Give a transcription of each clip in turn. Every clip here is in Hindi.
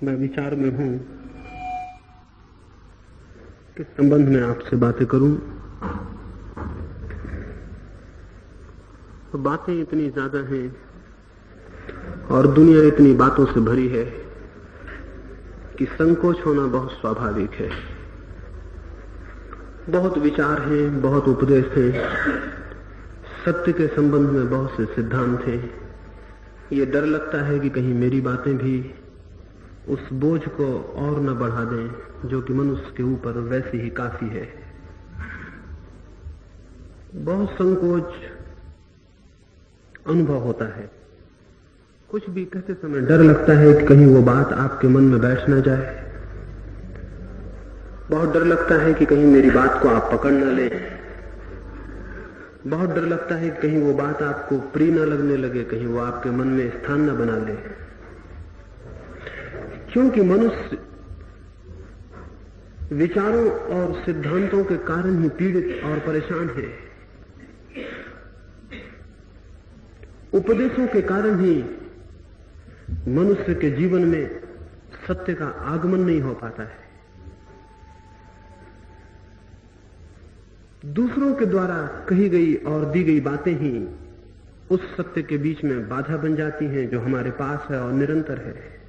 मैं विचार में हूं किस संबंध में आपसे बातें करूं। तो बातें इतनी ज्यादा हैं और दुनिया इतनी बातों से भरी है कि संकोच होना बहुत स्वाभाविक है। बहुत विचार हैं, बहुत उपदेश हैं, सत्य के संबंध में बहुत से सिद्धांत हैं। ये डर लगता है कि कहीं मेरी बातें भी उस बोझ को और न बढ़ा दें जो कि मनुष्य के ऊपर वैसे ही काफी है। बहुत संकोच अनुभव होता है। कुछ भी कहते समय डर लगता है कि कहीं वो बात आपके मन में बैठ न जाए। बहुत डर लगता है कि कहीं मेरी बात को आप पकड़ न लें। बहुत डर लगता है कि कहीं वो बात आपको प्रिय न लगने लगे, कहीं वो आपके मन में स्थान न बना ले। क्योंकि मनुष्य विचारों और सिद्धांतों के कारण ही पीड़ित और परेशान है। उपदेशों के कारण ही मनुष्य के जीवन में सत्य का आगमन नहीं हो पाता है। दूसरों के द्वारा कही गई और दी गई बातें ही उस सत्य के बीच में बाधा बन जाती हैं जो हमारे पास है और निरंतर है।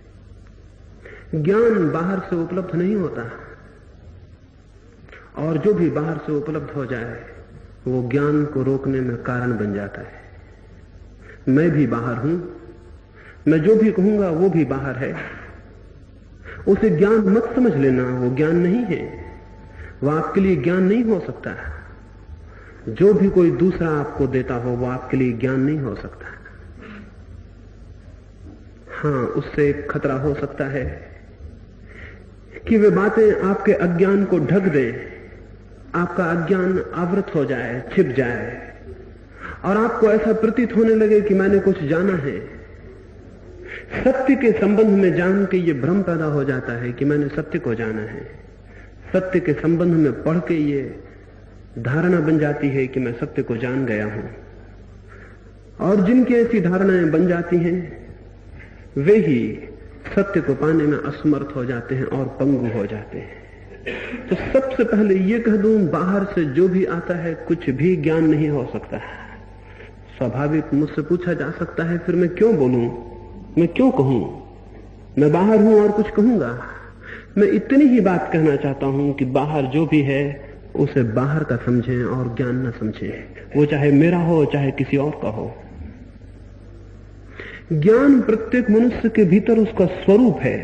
ज्ञान बाहर से उपलब्ध नहीं होता और जो भी बाहर से उपलब्ध हो जाए वो ज्ञान को रोकने में कारण बन जाता है। मैं भी बाहर हूं, मैं जो भी कहूंगा वो भी बाहर है। उसे ज्ञान मत समझ लेना, वो ज्ञान नहीं है, वह आपके लिए ज्ञान नहीं हो सकता। जो भी कोई दूसरा आपको देता हो वो आपके लिए ज्ञान नहीं हो सकता। हां, उससे एक खतरा हो सकता है कि वे बातें आपके अज्ञान को ढक दें, आपका अज्ञान आवृत हो जाए, छिप जाए और आपको ऐसा प्रतीत होने लगे कि मैंने कुछ जाना है। सत्य के संबंध में जान के ये भ्रम पैदा हो जाता है कि मैंने सत्य को जाना है। सत्य के संबंध में पढ़ के ये धारणा बन जाती है कि मैं सत्य को जान गया हूं। और जिनकी ऐसी धारणाएं बन जाती हैं वे ही सत्य को पाने में असमर्थ हो जाते हैं और पंगु हो जाते हैं। तो सबसे पहले ये कह दूं, बाहर से जो भी आता है कुछ भी ज्ञान नहीं हो सकता। स्वाभाविक मुझसे पूछा जा सकता है फिर मैं क्यों बोलूं, मैं क्यों कहूं, मैं बाहर हूं और कुछ कहूंगा। मैं इतनी ही बात कहना चाहता हूं कि बाहर जो भी है उसे बाहर का समझें और ज्ञान न समझें, वो चाहे मेरा हो चाहे किसी और का हो। ज्ञान प्रत्येक मनुष्य के भीतर उसका स्वरूप है।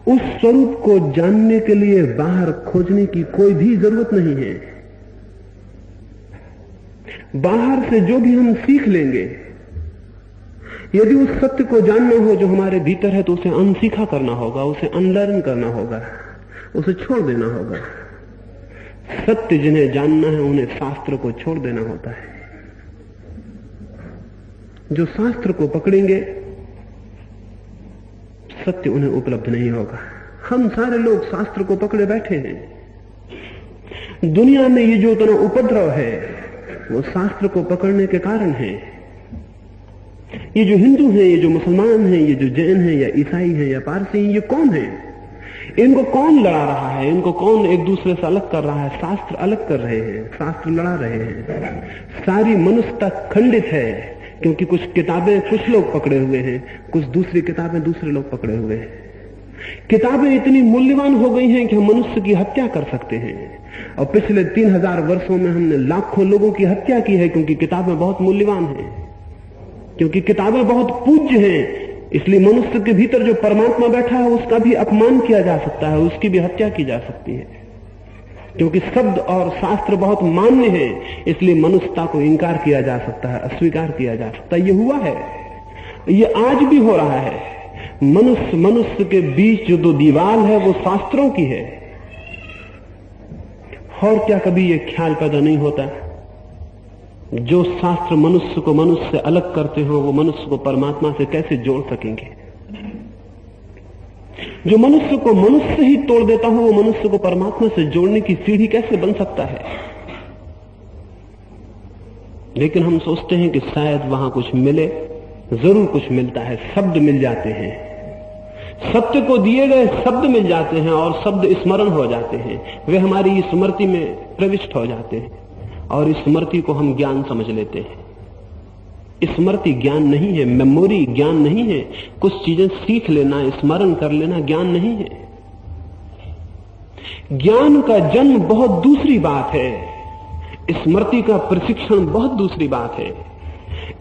उस स्वरूप को जानने के लिए बाहर खोजने की कोई भी जरूरत नहीं है। बाहर से जो भी हम सीख लेंगे, यदि उस सत्य को जानना हो जो हमारे भीतर है तो उसे अनसीखा करना होगा, उसे अनलर्न करना होगा, उसे छोड़ देना होगा। सत्य जिन्हें जानना है उन्हें शास्त्र को छोड़ देना होता है। जो शास्त्र को पकड़ेंगे सत्य उन्हें उपलब्ध नहीं होगा। हम सारे लोग शास्त्र को पकड़े बैठे हैं। दुनिया में ये जो इतना उपद्रव है वो शास्त्र को पकड़ने के कारण है। ये जो हिंदू हैं, ये जो मुसलमान हैं, ये जो जैन हैं या ईसाई हैं या पारसी हैं, ये कौन है? इनको कौन लड़ा रहा है? इनको कौन एक दूसरे से अलग कर रहा है? शास्त्र अलग कर रहे हैं, शास्त्र लड़ा रहे हैं। सारी मनुष्यता खंडित है क्योंकि कुछ किताबें कुछ लोग पकड़े हुए हैं, कुछ दूसरी किताबें दूसरे लोग पकड़े हुए हैं। किताबें इतनी मूल्यवान हो गई हैं कि हम मनुष्य की हत्या कर सकते हैं और पिछले 3000 वर्षों में हमने लाखों लोगों की हत्या की है क्योंकि किताबें बहुत मूल्यवान हैं, क्योंकि किताबें बहुत पूज्य हैं। इसलिए मनुष्य के भीतर जो परमात्मा बैठा है उसका भी अपमान किया जा सकता है, उसकी भी हत्या की जा सकती है। क्योंकि शब्द और शास्त्र बहुत मान्य है, इसलिए मनुष्यता को इंकार किया जा सकता है, अस्वीकार किया जा सकता है। ये हुआ है, ये आज भी हो रहा है। मनुष्य के बीच जो दो दीवार है वो शास्त्रों की है। और क्या कभी ये ख्याल पैदा नहीं होता जो शास्त्र मनुष्य को मनुष्य से अलग करते हो वो मनुष्य को परमात्मा से कैसे जोड़ सकेंगे? जो मनुष्य को मनुष्य से ही तोड़ देता हो वो मनुष्य को परमात्मा से जोड़ने की सीढ़ी कैसे बन सकता है? लेकिन हम सोचते हैं कि शायद वहां कुछ मिले जरूर कुछ मिलता है, शब्द मिल जाते हैं, सत्य को दिए गए शब्द मिल जाते हैं और शब्द स्मरण हो जाते हैं, वे हमारी स्मृति में प्रविष्ट हो जाते हैं और स्मृति को हम ज्ञान समझ लेते हैं। स्मृति ज्ञान नहीं है, मेमोरी ज्ञान नहीं है, कुछ चीजें सीख लेना, स्मरण कर लेना ज्ञान नहीं है। ज्ञान का जन्म बहुत दूसरी बात है, स्मृति का प्रशिक्षण बहुत दूसरी बात है।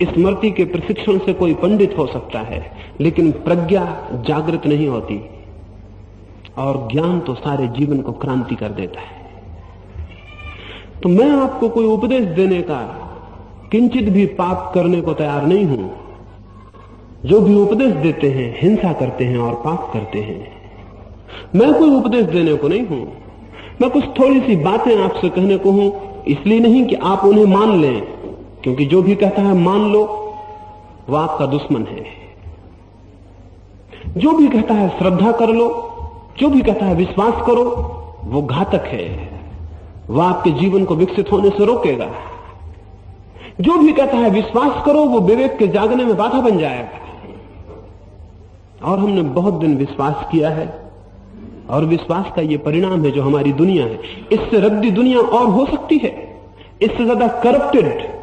स्मृति के प्रशिक्षण से कोई पंडित हो सकता है, लेकिन प्रज्ञा जागृत नहीं होती, और ज्ञान तो सारे जीवन को क्रांति कर देता है। तो मैं आपको कोई उपदेश देने का, किंचित भी पाप करने को तैयार नहीं हूं। जो भी उपदेश देते हैं हिंसा करते हैं और पाप करते हैं। मैं कोई उपदेश देने को नहीं हूं, मैं कुछ थोड़ी सी बातें आपसे कहने को हूं, इसलिए नहीं कि आप उन्हें मान लें, क्योंकि जो भी कहता है मान लो वह आपका दुश्मन है। जो भी कहता है श्रद्धा कर लो, जो भी कहता है विश्वास करो, वो घातक है, वह आपके जीवन को विकसित होने से रोकेगा। जो भी कहता है विश्वास करो, वो विवेक के जागने में बाधा बन जाएगा। और हमने बहुत दिन विश्वास किया है, और विश्वास का ये परिणाम है जो हमारी दुनिया है। इससे रद्दी दुनिया और हो सकती है, इससे ज्यादा करप्टेड,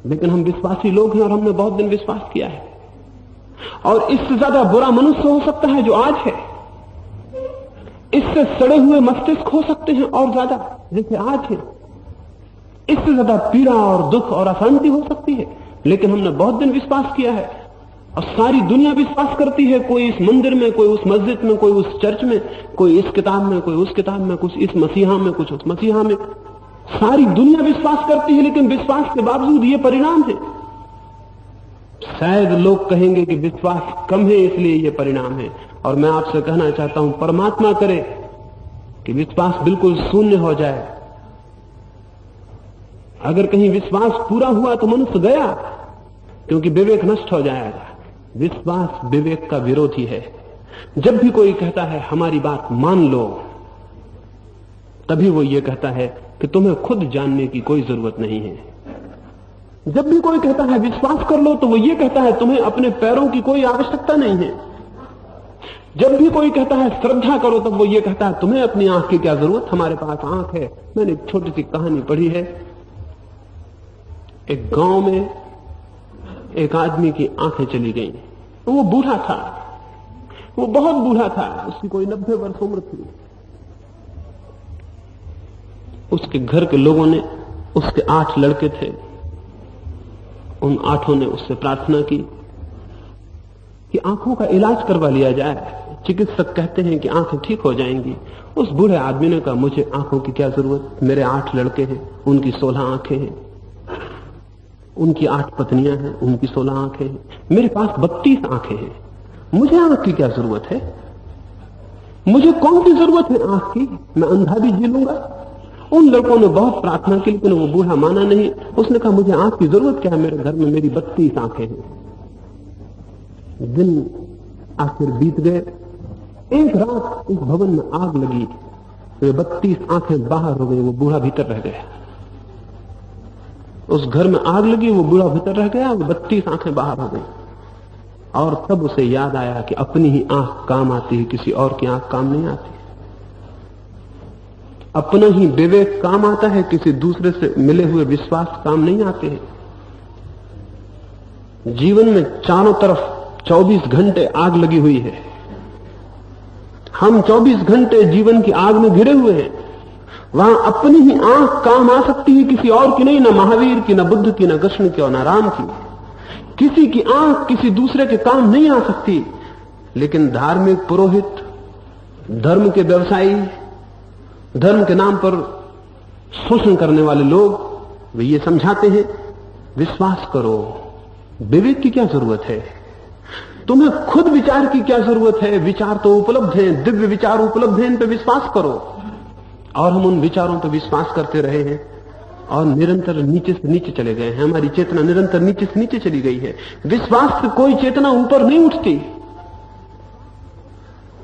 लेकिन हम विश्वासी लोग हैं और हमने बहुत दिन विश्वास किया है। और इससे ज्यादा बुरा मनुष्य हो सकता है जो आज है, इससे सड़े हुए मस्तिष्क हो सकते हैं और ज्यादा जैसे आज है, इससे ज्यादा पीड़ा और दुख और अशांति हो सकती है, लेकिन हमने बहुत दिन विश्वास किया है। और सारी दुनिया विश्वास करती है, कोई इस मंदिर में, कोई उस मस्जिद में, कोई उस चर्च में, कोई इस किताब में, कोई उस किताब में, कुछ इस मसीहा में, कुछ उस मसीहा में। सारी दुनिया विश्वास करती है, लेकिन विश्वास के बावजूद ये परिणाम है। शायद लोग कहेंगे कि विश्वास कम है इसलिए ये परिणाम है, और मैं आपसे कहना चाहता हूं, परमात्मा करे कि विश्वास बिल्कुल शून्य हो जाए। अगर कहीं विश्वास पूरा हुआ तो मनुष्य गया, क्योंकि विवेक नष्ट हो जाएगा। विश्वास विवेक का विरोधी है। जब भी कोई कहता है हमारी बात मान लो, तभी वो ये कहता है कि तुम्हें खुद जानने की कोई जरूरत नहीं है। जब भी कोई कहता है विश्वास कर लो, तो वो ये कहता है तुम्हें अपने पैरों की कोई आवश्यकता नहीं है। जब भी कोई कहता है श्रद्धा करो, तब वो ये कहता है तुम्हें अपनी आंख की क्या जरूरत, हमारे पास आंख है। मैंने एक छोटी सी कहानी पढ़ी है। एक गांव में एक आदमी की आंखें चली गई। वो बूढ़ा था, वो बहुत बूढ़ा था, उसकी कोई 90 वर्ष उम्र थी। उसके घर के लोगों ने, उसके 8 लड़के थे, उन 8 ने उससे प्रार्थना की कि आंखों का इलाज करवा लिया जाए। चिकित्सक कहते हैं कि आंखें ठीक हो जाएंगी। उस बूढ़े आदमी ने कहा मुझे आंखों की क्या जरूरत, मेरे 8 लड़के हैं, उनकी 16 आंखें हैं, उनकी 8 पत्नियां हैं, उनकी 16 आंखें हैं, मेरे पास 32 आंखें हैं, मुझे आंख की क्या जरूरत है, मुझे कौन सी जरूरत है आंख की, मैं अंधा भी जी लूंगा। उन लड़कों ने बहुत प्रार्थना की, लेकिन वो बूढ़ा माना नहीं। उसने कहा मुझे आंख की जरूरत क्या है, मेरे घर में मेरी 32 आंखें हैं। दिन आखिर बीत गए। एक रात इस भवन में आग लगी, वे 32 आंखें बाहर हो गई, वो बूढ़ा भीतर रह गया। उस घर में आग लगी, वो बूढ़ा भीतर रह गया, वो 32 आंखें बाहर हो गई। और तब उसे याद आया कि अपनी ही आंख काम आती है, किसी और की आंख काम नहीं आती। अपना ही विवेक काम आता है, किसी दूसरे से मिले हुए विश्वास काम नहीं आते हैं। जीवन में चारों तरफ 24 घंटे आग लगी हुई है। हम 24 घंटे जीवन की आग में घिरे हुए हैं। वहां अपनी ही आंख काम आ सकती है, किसी और की नहीं, न महावीर की, न बुद्ध की, न कृष्ण की और न राम की। किसी की आंख किसी दूसरे के काम नहीं आ सकती। लेकिन धार्मिक पुरोहित, धर्म के व्यवसायी, धर्म के नाम पर शोषण करने वाले लोग, वे ये समझाते हैं विश्वास करो, विवेक की क्या जरूरत है, तुम्हें खुद विचार की क्या जरूरत है, विचार तो उपलब्ध हैं, दिव्य विचार उपलब्ध हैं, इन पे विश्वास करो। और हम उन विचारों पर विश्वास करते रहे हैं और निरंतर नीचे से नीचे चले गए हैं। हमारी चेतना निरंतर नीचे से नीचे चली गई है। विश्वास से कोई चेतना ऊपर नहीं उठती।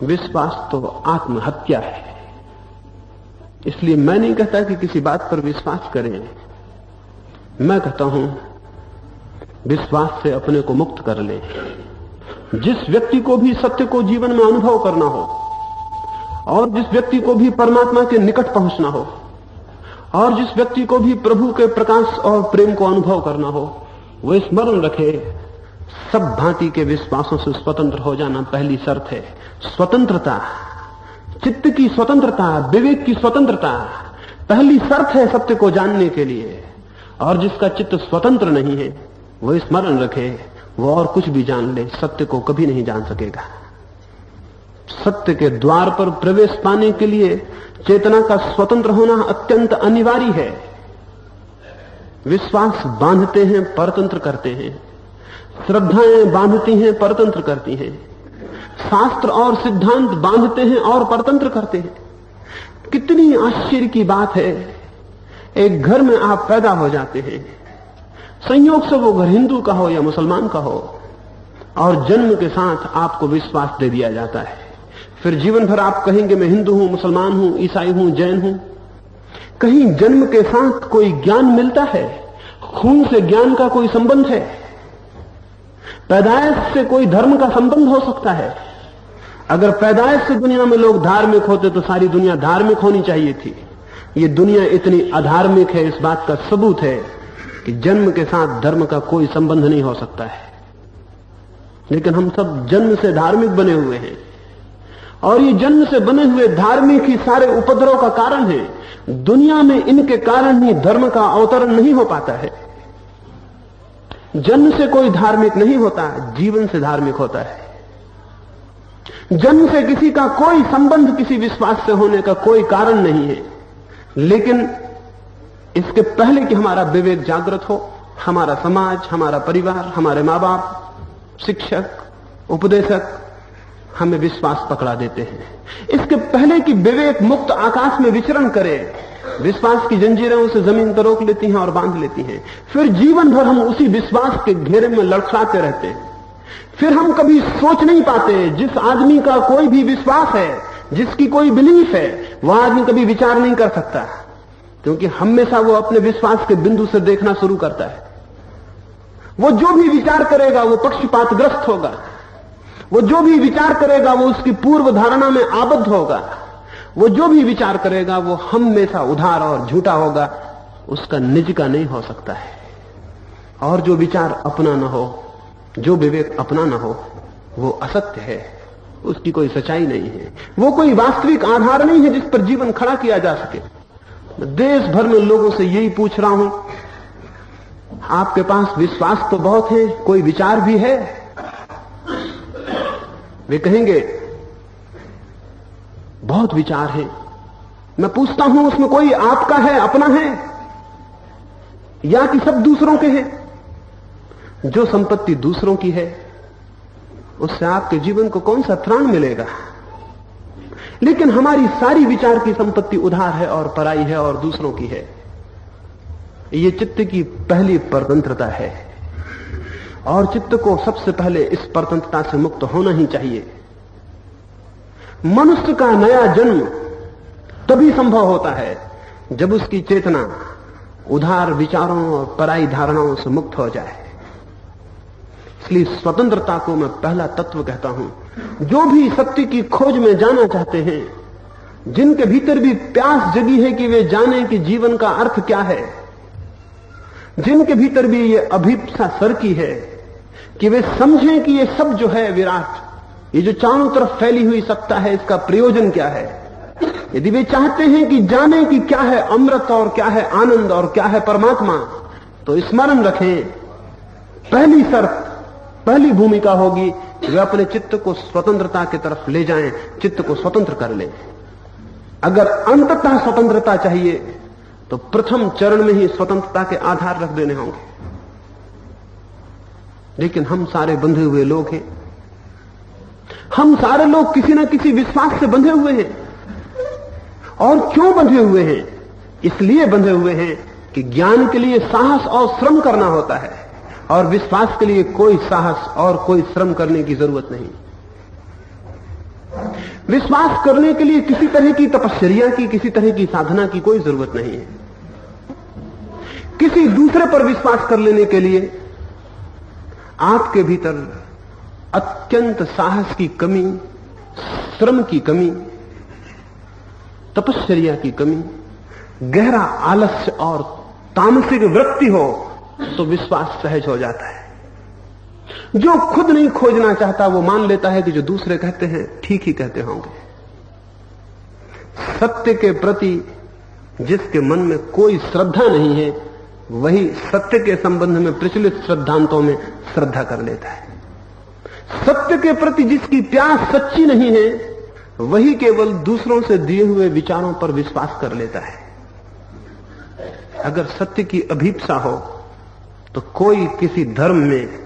विश्वास तो आत्महत्या है। इसलिए मैं नहीं कहता कि किसी बात पर विश्वास करें, मैं कहता हूं विश्वास से अपने को मुक्त कर ले। जिस व्यक्ति को भी सत्य को जीवन में अनुभव करना हो, और जिस व्यक्ति को भी परमात्मा के निकट पहुंचना हो, और जिस व्यक्ति को भी प्रभु के प्रकाश और प्रेम को अनुभव करना हो, वो स्मरण रखे, सब भांति के विश्वासों से स्वतंत्र हो जाना पहली शर्त है। स्वतंत्रता, चित्त की स्वतंत्रता, विवेक की स्वतंत्रता पहली शर्त है सत्य को जानने के लिए। और जिसका चित्त स्वतंत्र नहीं है, वो स्मरण रखे, वो और कुछ भी जान ले, सत्य को कभी नहीं जान सकेगा। सत्य के द्वार पर प्रवेश पाने के लिए चेतना का स्वतंत्र होना अत्यंत अनिवार्य है। विश्वास बांधते हैं, परतंत्र करते हैं। श्रद्धाएं बांधती हैं, परतंत्र करती हैं। शास्त्र और सिद्धांत बांधते हैं और परतंत्र करते हैं। कितनी आश्चर्य की बात है, एक घर में आप पैदा हो जाते हैं, संयोग से वो घर हिंदू का हो या मुसलमान का हो, और जन्म के साथ आपको विश्वास दे दिया जाता है। फिर जीवन भर आप कहेंगे मैं हिंदू हूं, मुसलमान हूं, ईसाई हूं, जैन हूं। कहीं जन्म के साथ कोई ज्ञान मिलता है? खून से ज्ञान का कोई संबंध है? पैदाइश से कोई धर्म का संबंध हो सकता है? अगर पैदाइश से दुनिया में लोग धार्मिक होते तो सारी दुनिया धार्मिक होनी चाहिए थी। ये दुनिया इतनी अधार्मिक है, इस बात का सबूत है कि जन्म के साथ धर्म का कोई संबंध नहीं हो सकता है। लेकिन हम सब जन्म से धार्मिक बने हुए हैं, और ये जन्म से बने हुए धार्मिक ही सारे उपद्रव का कारण है। दुनिया में इनके कारण ही धर्म का अवतरण नहीं हो पाता है। जन्म से कोई धार्मिक नहीं होता, जीवन से धार्मिक होता है। जन्म से किसी का कोई संबंध किसी विश्वास से होने का कोई कारण नहीं है। लेकिन इसके पहले कि हमारा विवेक जागृत हो, हमारा समाज, हमारा परिवार, हमारे मां बाप, शिक्षक, उपदेशक हमें विश्वास पकड़ा देते हैं। इसके पहले कि विवेक मुक्त आकाश में विचरण करे, विश्वास की जंजीरें उसे जमीन पर रोक लेती हैं और बांध लेती हैं। फिर जीवन भर हम उसी विश्वास के घेरे में लड़खड़ाते रहते हैं। फिर हम कभी सोच नहीं पाते। जिस आदमी का कोई भी विश्वास है, जिसकी कोई बिलीफ है, वह आदमी कभी विचार नहीं कर सकता, क्योंकि हमेशा वो अपने विश्वास के बिंदु से देखना शुरू करता है। वो जो भी विचार करेगा वो पक्षपातग्रस्त होगा। वो जो भी विचार करेगा वो उसकी पूर्व धारणा में आबद्ध होगा। वो जो भी विचार करेगा वो हमेशा उधार और झूठा होगा, उसका निज का नहीं हो सकता है। और जो विचार अपना न हो, जो विवेक अपना न हो, वो असत्य है, उसकी कोई सच्चाई नहीं है, वो कोई वास्तविक आधार नहीं है जिस पर जीवन खड़ा किया जा सके। देश भर में लोगों से यही पूछ रहा हूं, आपके पास विश्वास तो बहुत है, कोई विचार भी है? वे कहेंगे बहुत विचार है। मैं पूछता हूं उसमें कोई आपका है, अपना है, या कि सब दूसरों के हैं? जो संपत्ति दूसरों की है उससे आपके जीवन को कौन सा त्राण मिलेगा? लेकिन हमारी सारी विचार की संपत्ति उधार है और पराई है और दूसरों की है। ये चित्त की पहली परतंत्रता है, और चित्त को सबसे पहले इस परतंत्रता से मुक्त होना ही चाहिए। मनुष्य का नया जन्म तभी संभव होता है जब उसकी चेतना उधार विचारों और पराई धारणाओं से मुक्त हो जाए। इसलिए स्वतंत्रता को मैं पहला तत्व कहता हूं। जो भी सत्य की खोज में जाना चाहते हैं, जिनके भीतर भी प्यास जगी है कि वे जाने कि जीवन का अर्थ क्या है, जिनके भीतर भी ये अभिप्सा सरकी है कि वे समझें कि ये सब जो है विराट, ये जो चारों तरफ फैली हुई सत्ता है, इसका प्रयोजन क्या है, यदि वे चाहते हैं कि जाने कि क्या है अमृत और क्या है आनंद और क्या है परमात्मा, तो स्मरण रखें, पहली शर्त, पहली भूमिका होगी वे अपने चित्त को स्वतंत्रता की तरफ ले जाएं, चित्त को स्वतंत्र कर लें। अगर अंततः स्वतंत्रता चाहिए तो प्रथम चरण में ही स्वतंत्रता के आधार रख देने होंगे। लेकिन हम सारे बंधे हुए लोग हैं, हम सारे लोग किसी न किसी विश्वास से बंधे हुए हैं। और क्यों बंधे हुए हैं? इसलिए बंधे हुए हैं कि ज्ञान के लिए साहस और श्रम करना होता है, और विश्वास के लिए कोई साहस और कोई श्रम करने की जरूरत नहीं। विश्वास करने के लिए किसी तरह की तपश्चर्या की, किसी तरह की साधना की कोई जरूरत नहीं है। किसी दूसरे पर विश्वास कर लेने के लिए आपके भीतर अत्यंत साहस की कमी, श्रम की कमी, तपश्चर्या की कमी, गहरा आलस्य और तामसिक वृत्ति हो तो विश्वास सहज हो जाता है। जो खुद नहीं खोजना चाहता वो मान लेता है कि जो दूसरे कहते हैं ठीक ही कहते होंगे। सत्य के प्रति जिसके मन में कोई श्रद्धा नहीं है वही सत्य के संबंध में प्रचलित सिद्धांतों में श्रद्धा कर लेता है। सत्य के प्रति जिसकी प्यास सच्ची नहीं है वही केवल दूसरों से दिए हुए विचारों पर विश्वास कर लेता है। अगर सत्य की अभीप्सा हो तो कोई किसी धर्म में,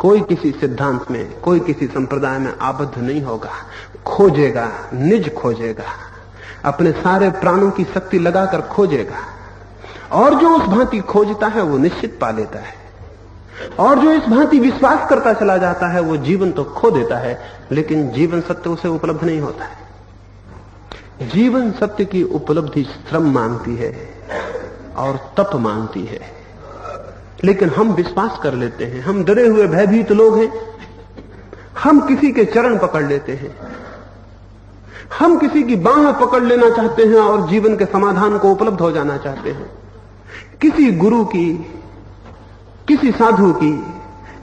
कोई किसी सिद्धांत में, कोई किसी संप्रदाय में आबद्ध नहीं होगा। खोजेगा, निज खोजेगा, अपने सारे प्राणों की शक्ति लगाकर खोजेगा, और जो उस भांति खोजता है वो निश्चित पा लेता है, और जो इस भांति विश्वास करता चला जाता है वो जीवन तो खो देता है, लेकिन जीवन सत्य उसे उपलब्ध नहीं होता है। जीवन सत्य की उपलब्धि श्रम मांगती है और तप मांगती है, लेकिन हम विश्वास कर लेते हैं। हम डरे हुए भयभीत लोग हैं। हम किसी के चरण पकड़ लेते हैं, हम किसी की बाह पकड़ लेना चाहते हैं और जीवन के समाधान को उपलब्ध हो जाना चाहते हैं। किसी गुरु की, किसी साधु की,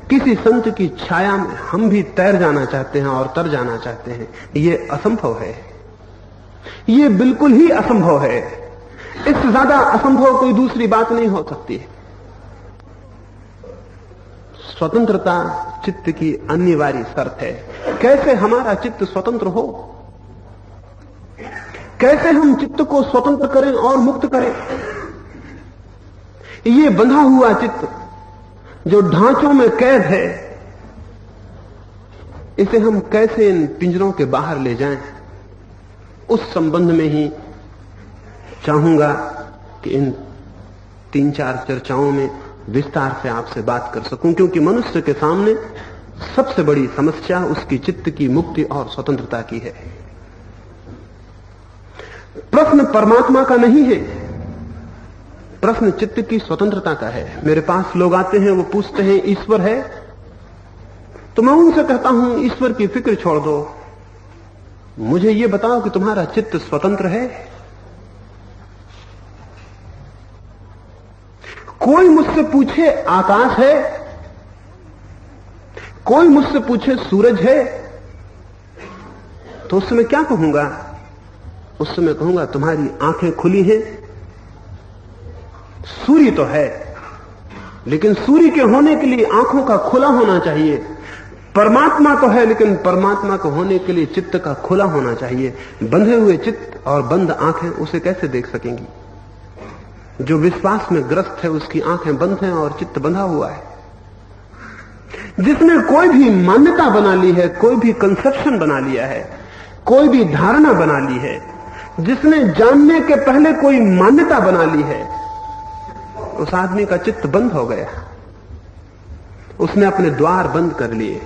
किसी संत की छाया में हम भी तैर जाना चाहते हैं और तर जाना चाहते हैं। ये असंभव है, ये बिल्कुल ही असंभव है। इससे ज्यादा असंभव कोई दूसरी बात नहीं हो सकती है। स्वतंत्रता चित्त की अनिवार्य शर्त है। कैसे हमारा चित्त स्वतंत्र हो, कैसे हम चित्त को स्वतंत्र करें और मुक्त करें। ये बंधा हुआ चित्त जो ढांचों में कैद है, इसे हम कैसे इन पिंजरों के बाहर ले जाएं, उस संबंध में ही चाहूंगा कि इन 3-4 चर्चाओं में विस्तार से आपसे बात कर सकूं, क्योंकि मनुष्य के सामने सबसे बड़ी समस्या उसकी चित्त की मुक्ति और स्वतंत्रता की है। प्रश्न परमात्मा का नहीं है, प्रश्न चित्त की स्वतंत्रता का है। मेरे पास लोग आते हैं, वो पूछते हैं ईश्वर है? तो मैं उनसे कहता हूं ईश्वर की फिक्र छोड़ दो, मुझे ये बताओ कि तुम्हारा चित्त स्वतंत्र है? कोई मुझसे पूछे आकाश है, कोई मुझसे पूछे सूरज है, तो उससे मैं क्या कहूंगा? उससे मैं कहूंगा तुम्हारी आंखें खुली हैं। सूर्य तो है, लेकिन सूर्य के होने के लिए आंखों का खुला होना चाहिए। परमात्मा तो है, लेकिन परमात्मा को होने के लिए चित्त का खुला होना चाहिए। बंधे हुए चित्त और बंद आंखें उसे कैसे देख सकेंगी? जो विश्वास में ग्रस्त है उसकी आंखें बंद हैं और चित्त बंधा हुआ है। जिसने कोई भी मान्यता बना ली है, कोई भी कंसेप्शन बना लिया है, कोई भी धारणा बना ली है, जिसने जानने के पहले कोई मान्यता बना ली है, उस आदमी का चित्त बंद हो गया। उसने अपने द्वार बंद कर लिए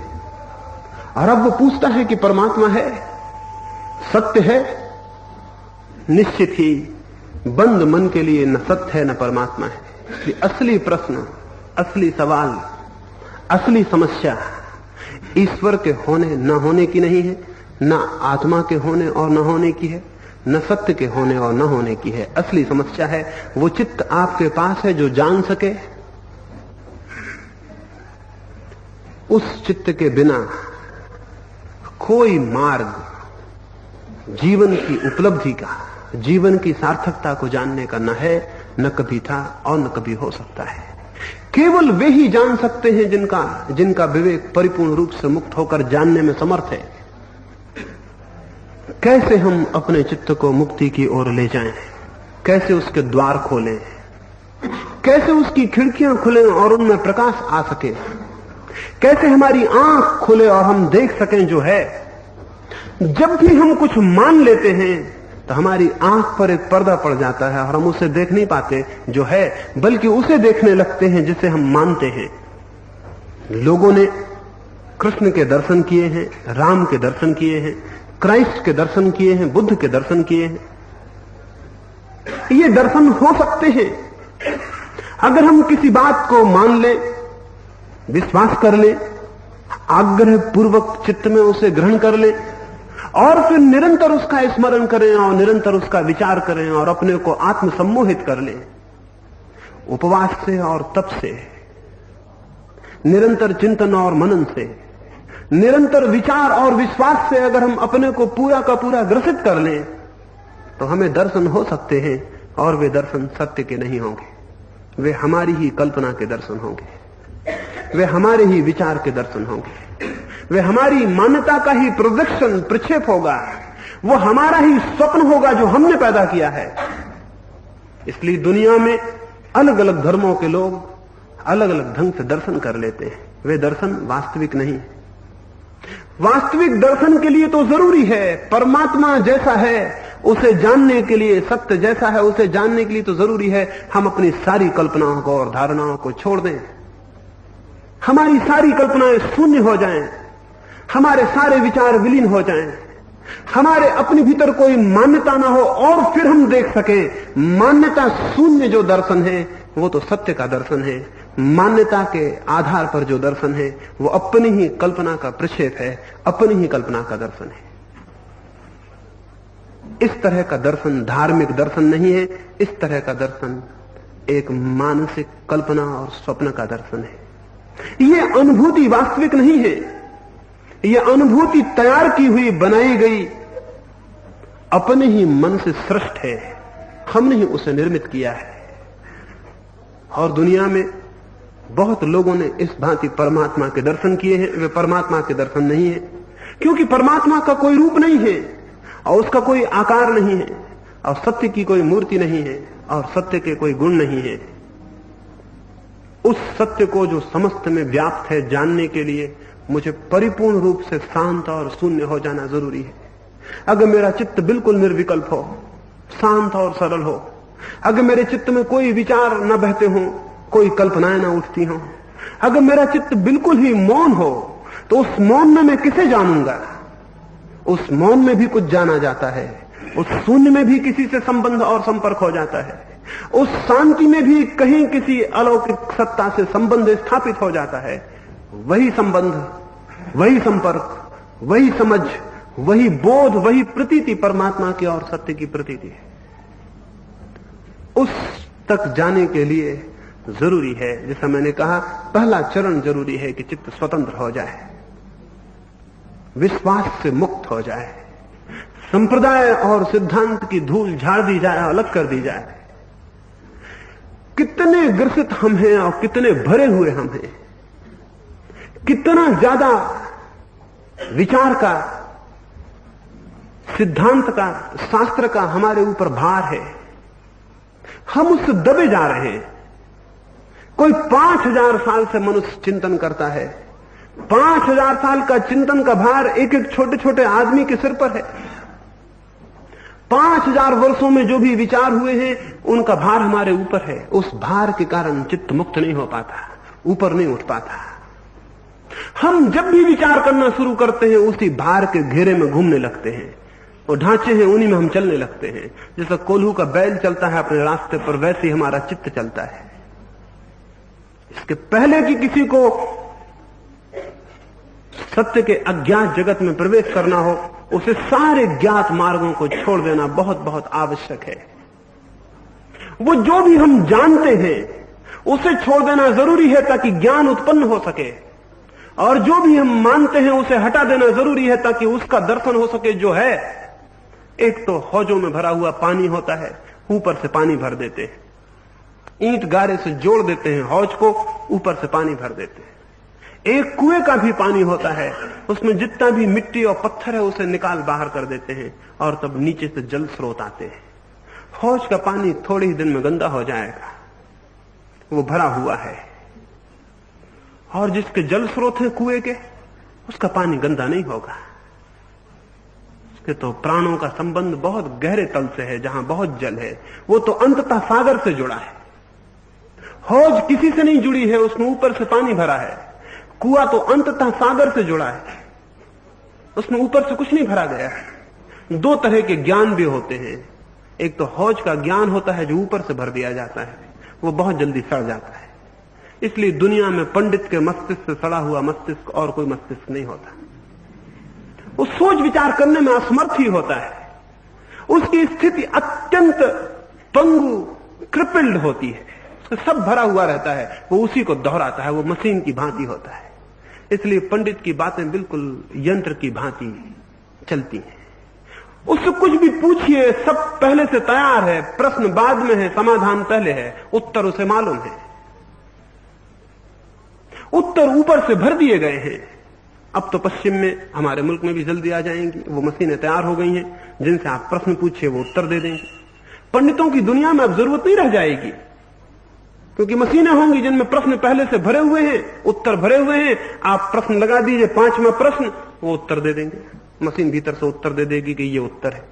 और अब वो पूछता है कि परमात्मा है, सत्य है? निश्चित ही बंद मन के लिए न सत्य है न परमात्मा है। असली प्रश्न, असली सवाल, असली समस्या ईश्वर के होने न होने की नहीं है, न आत्मा के होने और न होने की है, न सत्य के होने और न होने की है। असली समस्या है वो चित्त आपके पास है जो जान सके। उस चित्त के बिना कोई मार्ग जीवन की उपलब्धि का, जीवन की सार्थकता को जानने का न है, न कभी था और न कभी हो सकता है। केवल वे ही जान सकते हैं जिनका विवेक परिपूर्ण रूप से मुक्त होकर जानने में समर्थ है। कैसे हम अपने चित्त को मुक्ति की ओर ले जाएं, कैसे उसके द्वार खोलें, कैसे उसकी खिड़कियां खुलें और उनमें प्रकाश आ सके, कैसे हमारी आंख खुले और हम देख सकें जो है। जब भी हम कुछ मान लेते हैं तो हमारी आंख पर एक पर्दा पड़ जाता है और हम उसे देख नहीं पाते जो है, बल्कि उसे देखने लगते हैं जिसे हम मानते हैं। लोगों ने कृष्ण के दर्शन किए हैं, राम के दर्शन किए हैं, क्राइस्ट के दर्शन किए हैं, बुद्ध के दर्शन किए हैं। ये दर्शन हो सकते हैं अगर हम किसी बात को मान लें विश्वास कर ले, आग्रह पूर्वक चित्त में उसे ग्रहण कर ले और फिर निरंतर उसका स्मरण करें और निरंतर उसका विचार करें और अपने को आत्मसम्मोहित कर ले। उपवास से और तप से, निरंतर चिंतन और मनन से, निरंतर विचार और विश्वास से अगर हम अपने को पूरा का पूरा ग्रसित कर लें तो हमें दर्शन हो सकते हैं, और वे दर्शन सत्य के नहीं होंगे, वे हमारी ही कल्पना के दर्शन होंगे, वे हमारे ही विचार के दर्शन होंगे, वे हमारी मान्यता का ही प्रोजेक्शन, प्रक्षेप होगा, वो हमारा ही स्वप्न होगा जो हमने पैदा किया है। इसलिए दुनिया में अलग अलग धर्मों के लोग अलग अलग ढंग से दर्शन कर लेते हैं, वे दर्शन वास्तविक नहीं। वास्तविक दर्शन के लिए तो जरूरी है, परमात्मा जैसा है उसे जानने के लिए, सत्य जैसा है उसे जानने के लिए तो जरूरी है हम अपनी सारी कल्पनाओं को और धारणाओं को छोड़ दें, हमारी सारी कल्पनाएं शून्य हो जाएं, हमारे सारे विचार विलीन हो जाएं, हमारे अपने भीतर कोई मान्यता ना हो, और फिर हम देख सकें मान्यता शून्य जो दर्शन है वो तो सत्य का दर्शन है। मान्यता के आधार पर जो दर्शन है वो अपनी ही कल्पना का प्रक्षेप है, अपनी ही कल्पना का दर्शन है। इस तरह का दर्शन धार्मिक दर्शन नहीं है, इस तरह का दर्शन एक मानसिक कल्पना और स्वप्न का दर्शन है। यह अनुभूति वास्तविक नहीं है, यह अनुभूति तैयार की हुई, बनाई गई, अपने ही मन से सृष्ट है, हमने ही उसे निर्मित किया है। और दुनिया में बहुत लोगों ने इस भांति परमात्मा के दर्शन किए हैं, वे परमात्मा के दर्शन नहीं है, क्योंकि परमात्मा का कोई रूप नहीं है और उसका कोई आकार नहीं है और सत्य की कोई मूर्ति नहीं है और सत्य के कोई गुण नहीं है। उस सत्य को जो समस्त में व्याप्त है जानने के लिए मुझे परिपूर्ण रूप से शांत और शून्य हो जाना जरूरी है। अगर मेरा चित्त बिल्कुल निर्विकल्प हो, शांत और सरल हो, अगर मेरे चित्त में कोई विचार न बहते हों, कोई कल्पनाएं ना उठती हों, अगर मेरा चित्त बिल्कुल ही मौन हो, तो उस मौन में मैं किसे जानूंगा? उस मौन में भी कुछ जाना जाता है, उस शून्य में भी किसी से संबंध और संपर्क हो जाता है, उस शांति में भी कहीं किसी अलौकिक सत्ता से संबंध स्थापित हो जाता है। वही संबंध, वही संपर्क, वही समझ, वही बोध, वही प्रतीति परमात्मा की और सत्य की प्रतीति है। उस तक जाने के लिए जरूरी है, जैसा मैंने कहा, पहला चरण जरूरी है कि चित्त स्वतंत्र हो जाए, विश्वास से मुक्त हो जाए, संप्रदाय और सिद्धांत की धूल झाड़ दी जाए, अलग कर दी जाए। कितने ग्रसित हम हैं और कितने भरे हुए हम हैं, कितना ज्यादा विचार का, सिद्धांत का, शास्त्र का हमारे ऊपर भार है, हम उससे दबे जा रहे हैं। कोई 5000 साल से मनुष्य चिंतन करता है, 5000 साल का चिंतन का भार एक एक छोटे छोटे आदमी के सिर पर है। 5000 वर्षों में जो भी विचार हुए हैं उनका भार हमारे ऊपर है। उस भार के कारण चित्त मुक्त नहीं हो पाता, ऊपर नहीं उठ पाता। हम जब भी विचार करना शुरू करते हैं उसी भार के घेरे में घूमने लगते हैं, वो ढांचे हैं उन्हीं में हम चलने लगते हैं। जैसा कोल्हू का बैल चलता है अपने रास्ते पर, वैसे ही हमारा चित्त चलता है। इसके पहले कि किसी को सत्य के अज्ञात जगत में प्रवेश करना हो, उसे सारे ज्ञात मार्गों को छोड़ देना बहुत बहुत आवश्यक है। वो जो भी हम जानते हैं उसे छोड़ देना जरूरी है ताकि ज्ञान उत्पन्न हो सके, और जो भी हम मानते हैं उसे हटा देना जरूरी है ताकि उसका दर्शन हो सके जो है। एक तो हौजों में भरा हुआ पानी होता है, ऊपर से पानी भर देते हैं, ईंट गारे से जोड़ देते हैं हौज को, ऊपर से पानी भर देते हैं। एक कुएं का भी पानी होता है, उसमें जितना भी मिट्टी और पत्थर है उसे निकाल बाहर कर देते हैं और तब नीचे से जल स्रोत आते हैं। हौज का पानी थोड़े ही दिन में गंदा हो जाएगा, वो भरा हुआ है, और जिसके जल स्रोत हैं कुएं के, उसका पानी गंदा नहीं होगा। उसके तो प्राणों का संबंध बहुत गहरे तल से है, जहां बहुत जल है, वो तो अंततः सागर से जुड़ा है। हौज किसी से नहीं जुड़ी है, उसमें ऊपर से पानी भरा है। कुआं तो अंततः सागर से जुड़ा है, उसमें ऊपर से कुछ नहीं भरा गया है। दो तरह के ज्ञान भी होते हैं, एक तो हौज का ज्ञान होता है जो ऊपर से भर दिया जाता है, वो बहुत जल्दी सड़ जाता है। इसलिए दुनिया में पंडित के मस्तिष्क से सड़ा हुआ मस्तिष्क और कोई मस्तिष्क नहीं होता। वो सोच विचार करने में असमर्थ ही होता है। उसकी स्थिति अत्यंत पंगु क्रिपल्ड होती है, उसका सब भरा हुआ रहता है, वो उसी को दोहराता है, वो मशीन की भांति होता है। इसलिए पंडित की बातें बिल्कुल यंत्र की भांति चलती हैं। उससे कुछ भी पूछिए, सब पहले से तैयार है, प्रश्न बाद में है, समाधान पहले है, उत्तर उसे मालूम है, उत्तर ऊपर से भर दिए गए हैं। अब तो पश्चिम में, हमारे मुल्क में भी जल्दी आ जाएंगी, वो मशीनें तैयार हो गई हैं जिनसे आप प्रश्न पूछिए वो उत्तर दे देंगे। पंडितों की दुनिया में अब जरूरत नहीं रह जाएगी, क्योंकि मशीनें होंगी जिनमें प्रश्न पहले से भरे हुए हैं, उत्तर भरे हुए हैं। आप प्रश्न लगा दीजिए, 5वां प्रश्न, वो उत्तर दे देंगे, मशीन भीतर से उत्तर दे देगी कि ये उत्तर है।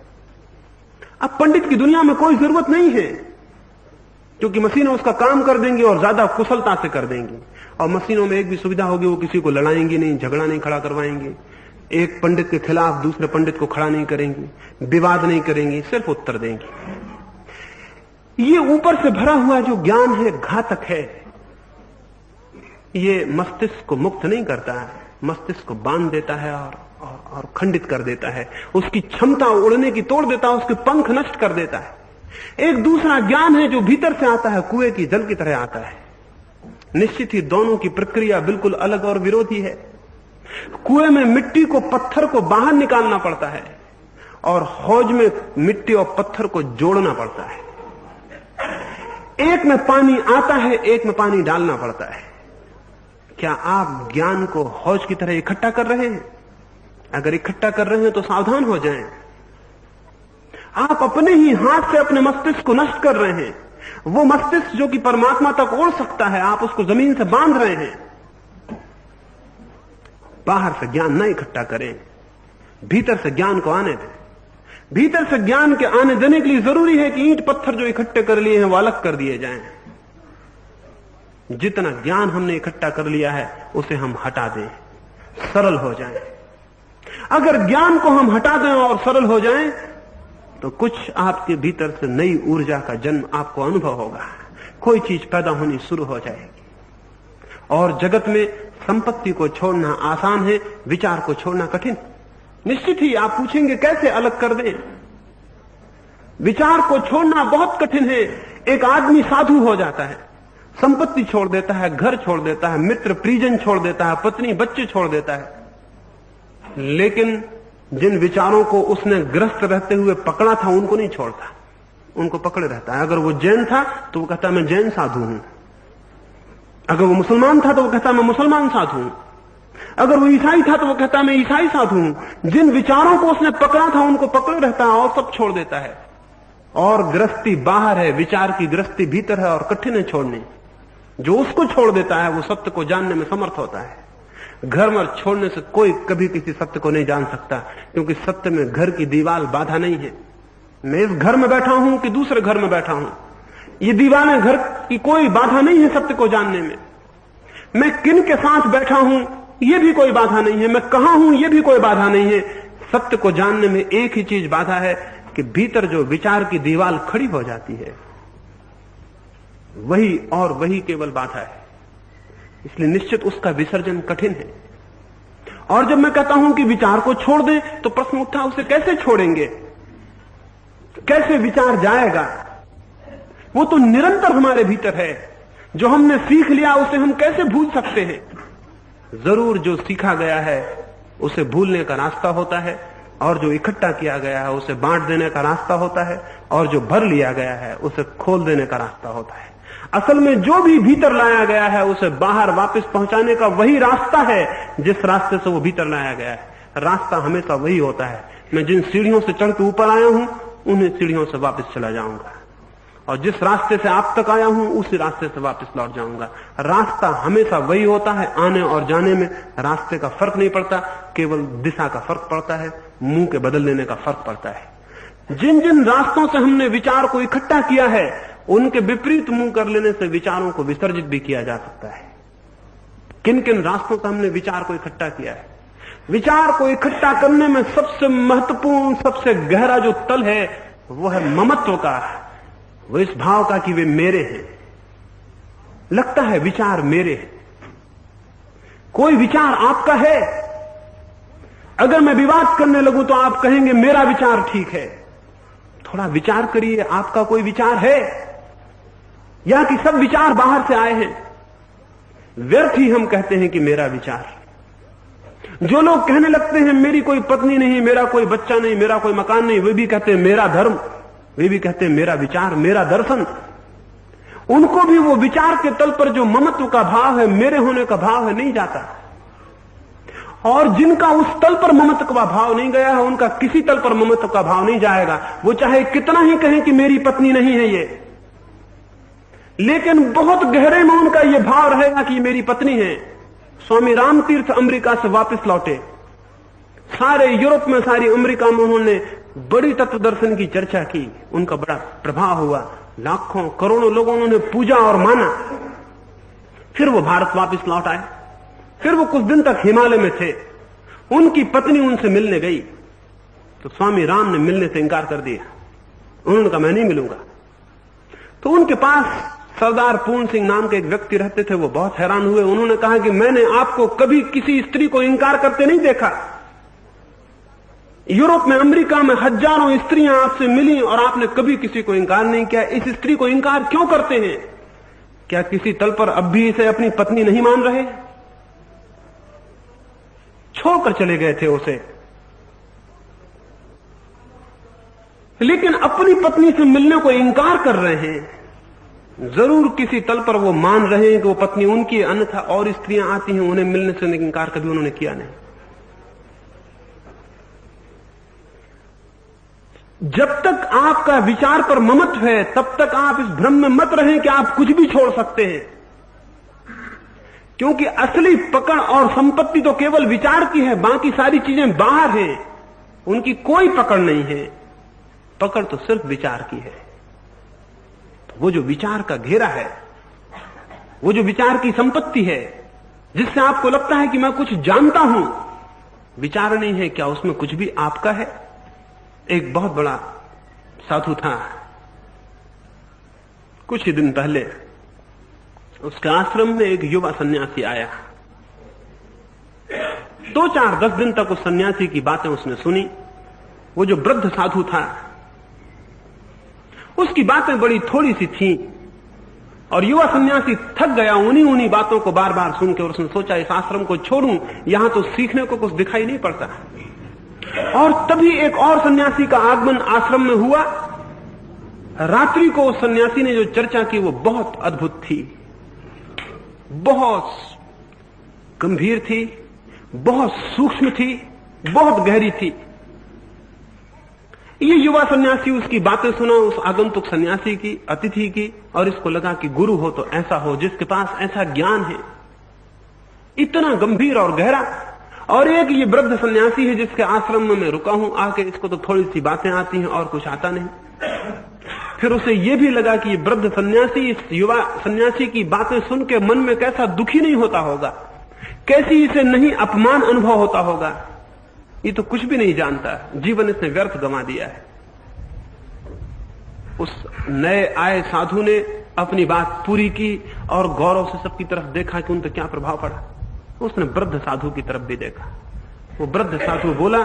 अब पंडित की दुनिया में कोई जरूरत नहीं है, क्योंकि मशीनें उसका काम कर देंगी और ज्यादा कुशलता से कर देंगी। और मशीनों में एक भी सुविधा होगी, वो किसी को लड़ाएंगी नहीं, झगड़ा नहीं खड़ा करवाएंगी, एक पंडित के खिलाफ दूसरे पंडित को खड़ा नहीं करेंगी, विवाद नहीं करेंगी, सिर्फ उत्तर देंगी। ये ऊपर से भरा हुआ जो ज्ञान है घातक है। ये मस्तिष्क को मुक्त नहीं करता है, मस्तिष्क को बांध देता है और खंडित कर देता है, उसकी क्षमता उड़ने की तोड़ देता है, उसके पंख नष्ट कर देता है। एक दूसरा ज्ञान है जो भीतर से आता है, कुएं की जल की तरह आता है। निश्चित ही दोनों की प्रक्रिया बिल्कुल अलग और विरोधी है। कुएं में मिट्टी को, पत्थर को बाहर निकालना पड़ता है, और हौज में मिट्टी और पत्थर को जोड़ना पड़ता है। एक में पानी आता है, एक में पानी डालना पड़ता है। क्या आप ज्ञान को हौज की तरह इकट्ठा कर रहे हैं? अगर इकट्ठा कर रहे हैं तो सावधान हो जाएं। आप अपने ही हाथ से अपने मस्तिष्क को नष्ट कर रहे हैं। वो मस्तिष्क जो कि परमात्मा तक उड़ सकता है, आप उसको जमीन से बांध रहे हैं। बाहर से ज्ञान न इकट्ठा करें, भीतर से ज्ञान को आने दें। भीतर से ज्ञान के आने देने के लिए जरूरी है कि ईंट पत्थर जो इकट्ठे कर लिए हैं वो अलग कर दिए जाएं। जितना ज्ञान हमने इकट्ठा कर लिया है उसे हम हटा दें, सरल हो जाएं। अगर ज्ञान को हम हटा दें और सरल हो जाएं तो कुछ आपके भीतर से नई ऊर्जा का जन्म आपको अनुभव होगा। कोई चीज पैदा होनी शुरू हो जाएगी। और जगत में संपत्ति को छोड़ना आसान है, विचार को छोड़ना कठिन। निश्चित ही आप पूछेंगे कैसे अलग कर दें? विचार को छोड़ना बहुत कठिन है। एक आदमी साधु हो जाता है, संपत्ति छोड़ देता है, घर छोड़ देता है, मित्र परिजन छोड़ देता है, पत्नी बच्चे छोड़ देता है, लेकिन जिन विचारों को उसने ग्रस्त रहते हुए पकड़ा था उनको नहीं छोड़ता, उनको पकड़े रहता है। अगर वो जैन था तो वो कहता मैं जैन साधु हूं, अगर वो मुसलमान था तो वो कहता मैं मुसलमान साधु हूं, अगर वो ईसाई था तो वो कहता मैं ईसाई साधु हूं। जिन विचारों को उसने पकड़ा था उनको पकड़े रहता है और सब छोड़ देता है। और ग्रस्ती बाहर है, विचार की ग्रस्ती भीतर है और कठिन है छोड़ने। जो उसको छोड़ देता है वो सत्य को जानने में समर्थ होता है। घर में छोड़ने से कोई कभी किसी सत्य को नहीं जान सकता, क्योंकि सत्य में घर की दीवार बाधा नहीं है। मैं इस घर में बैठा हूं कि दूसरे घर में बैठा हूं, ये दीवारें घर की कोई बाधा नहीं है सत्य को जानने में। मैं किन के साथ बैठा हूं ये भी कोई बाधा नहीं है, मैं कहां हूं ये भी कोई बाधा नहीं है। सत्य को जानने में एक ही चीज बाधा है कि भीतर जो विचार की दीवार खड़ी हो जाती है वही और वही केवल बाधा है। इसलिए निश्चित उसका विसर्जन कठिन है। और जब मैं कहता हूं कि विचार को छोड़ दें तो प्रश्न उठा उसे कैसे छोड़ेंगे, कैसे विचार जाएगा? वो तो निरंतर हमारे भीतर है। जो हमने सीख लिया उसे हम कैसे भूल सकते हैं? जरूर जो सीखा गया है उसे भूलने का रास्ता होता है, और जो इकट्ठा किया गया है उसे बांट देने का रास्ता होता है, और जो भर लिया गया है उसे खोल देने का रास्ता होता है। असल में जो भी भीतर लाया गया है उसे बाहर वापस पहुंचाने का वही रास्ता है जिस रास्ते से वो भीतर लाया गया है। रास्ता हमेशा वही होता है। मैं जिन सीढ़ियों से चढ़ के ऊपर आया हूं उन्हीं सीढ़ियों से वापस चला जाऊंगा, और जिस रास्ते से आप तक आया हूं उसी रास्ते से वापस लौट जाऊंगा। रास्ता हमेशा वही होता है। आने और जाने में रास्ते का फर्क नहीं पड़ता, केवल दिशा का फर्क पड़ता है, मुंह के बदल लेने का फर्क पड़ता है। जिन जिन रास्तों से हमने विचार को इकट्ठा किया है उनके विपरीत मुंह कर लेने से विचारों को विसर्जित भी किया जा सकता है। किन किन रास्तों से हमने विचार को इकट्ठा किया है? विचार को इकट्ठा करने में सबसे महत्वपूर्ण, सबसे गहरा जो तल है वो है ममत्व का, वो इस भाव का कि वे मेरे हैं। लगता है विचार मेरे हैं। कोई विचार आपका है? अगर मैं विवाद करने लगूं तो आप कहेंगे मेरा विचार ठीक है। थोड़ा विचार करिए, आपका कोई विचार है या कि सब विचार बाहर से आए हैं? व्यर्थ ही हम कहते हैं कि मेरा विचार। जो लोग कहने लगते हैं मेरी कोई पत्नी नहीं, मेरा कोई बच्चा नहीं, मेरा कोई मकान नहीं, वे भी कहते हैं मेरा धर्म, वे भी कहते हैं मेरा विचार, मेरा दर्शन। उनको भी वो विचार के तल पर जो ममत्व का भाव है, मेरे होने का भाव है, नहीं जाता। और जिनका उस तल पर ममत्व का भाव नहीं गया है, उनका किसी तल पर ममत्व का भाव नहीं जाएगा। वो चाहे कितना ही कहें कि मेरी पत्नी नहीं है ये, लेकिन बहुत गहरे में उनका यह भाव रहेगा कि मेरी पत्नी है। स्वामी रामतीर्थ अमेरिका से वापस लौटे, सारे यूरोप में, सारी अमेरिका में उन्होंने बड़ी तत्व दर्शन की चर्चा की, उनका बड़ा प्रभाव हुआ, लाखों करोड़ों लोगों ने पूजा और माना। फिर वो भारत वापस लौट आए। फिर वो कुछ दिन तक हिमालय में थे। उनकी पत्नी उनसे मिलने गई तो स्वामी राम ने मिलने से इंकार कर दिया। उन्होंने कहा मैं नहीं मिलूंगा। तो उनके पास सरदार पूर्ण सिंह नाम के एक व्यक्ति रहते थे, वो बहुत हैरान हुए। उन्होंने कहा कि मैंने आपको कभी किसी स्त्री को इंकार करते नहीं देखा। यूरोप में, अमेरिका में हजारों स्त्रियां आपसे मिली और आपने कभी किसी को इंकार नहीं किया। इस स्त्री को इंकार क्यों करते हैं? क्या किसी तल पर अब भी इसे अपनी पत्नी नहीं मान रहे? छोड़कर चले गए थे उसे, लेकिन अपनी पत्नी से मिलने को इंकार कर रहे हैं। जरूर किसी तल पर वो मान रहे हैं कि वो पत्नी उनकी, अन्यथा और स्त्रियां आती हैं उन्हें मिलने से इंकार कभी उन्होंने किया नहीं। जब तक आपका विचार पर ममत्व है, तब तक आप इस भ्रम में मत रहें कि आप कुछ भी छोड़ सकते हैं, क्योंकि असली पकड़ और संपत्ति तो केवल विचार की है, बाकी सारी चीजें बाहर हैं, उनकी कोई पकड़ नहीं है। पकड़ तो सिर्फ विचार की है। तो वो जो विचार का घेरा है, वो जो विचार की संपत्ति है, जिससे आपको लगता है कि मैं कुछ जानता हूं, विचार नहीं है, क्या उसमें कुछ भी आपका है? एक बहुत बड़ा साधु था, कुछ ही दिन पहले उसके आश्रम में एक युवा सन्यासी आया। 2-4-10 दिन तक उस सन्यासी की बातें उसने सुनी। वो जो वृद्ध साधु था, उसकी बातें बड़ी थोड़ी सी थीं और युवा सन्यासी थक गया उन्हीं बातों को बार बार सुन के। और उसने सोचा इस आश्रम को छोड़ूं, यहां तो सीखने को कुछ दिखाई नहीं पड़ता। और तभी एक और सन्यासी का आगमन आश्रम में हुआ। रात्रि को उस सन्यासी ने जो चर्चा की वो बहुत अद्भुत थी, बहुत गंभीर थी, बहुत सूक्ष्म थी, बहुत गहरी थी। ये युवा सन्यासी उसकी बातें सुना, उस आगंतुक सन्यासी की, अतिथि की, और इसको लगा कि गुरु हो तो ऐसा हो जिसके पास ऐसा ज्ञान है, इतना गंभीर और गहरा। और एक ये वृद्ध सन्यासी है जिसके आश्रम में मैं रुका हूं आके, इसको तो थोड़ी सी बातें आती हैं और कुछ आता नहीं। फिर उसे यह भी लगा कि ये वृद्ध सन्यासी इस युवा सन्यासी की बातें सुन के मन में कैसा दुखी नहीं होता होगा, कैसी इसे नहीं अपमान अनुभव होता होगा। ये तो कुछ भी नहीं जानता, जीवन इसने व्यर्थ गंवा दिया है। उस नए आए साधु ने अपनी बात पूरी की और गौरव से सबकी तरफ देखा कि उन पर क्या प्रभाव पड़ा। उसने वृद्ध साधु की तरफ भी देखा। वो वृद्ध साधु बोला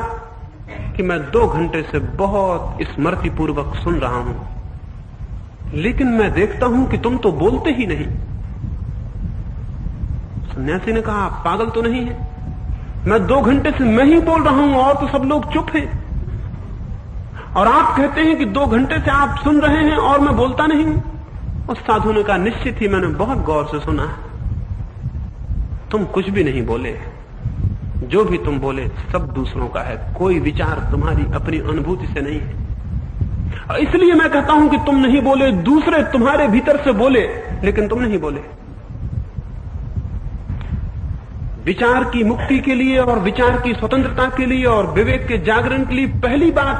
कि मैं 2 घंटे से बहुत स्मृतिपूर्वक सुन रहा हूं, लेकिन मैं देखता हूं कि तुम तो बोलते ही नहीं। सन्यासी ने कहा आप पागल तो नहीं है? मैं 2 घंटे से मैं ही बोल रहा हूं और तो सब लोग चुप हैं, और आप कहते हैं कि 2 घंटे से आप सुन रहे हैं और मैं बोलता नहीं हूं। उस साधु ने कहा निश्चित ही मैंने बहुत गौर से सुना है, तुम कुछ भी नहीं बोले, जो भी तुम बोले सब दूसरों का है, कोई विचार तुम्हारी अपनी अनुभूति से नहीं है। इसलिए मैं कहता हूं कि तुम नहीं बोले, दूसरे तुम्हारे भीतर से बोले, लेकिन तुम नहीं बोले। विचार की मुक्ति के लिए और विचार की स्वतंत्रता के लिए और विवेक के जागरण के लिए पहली बात,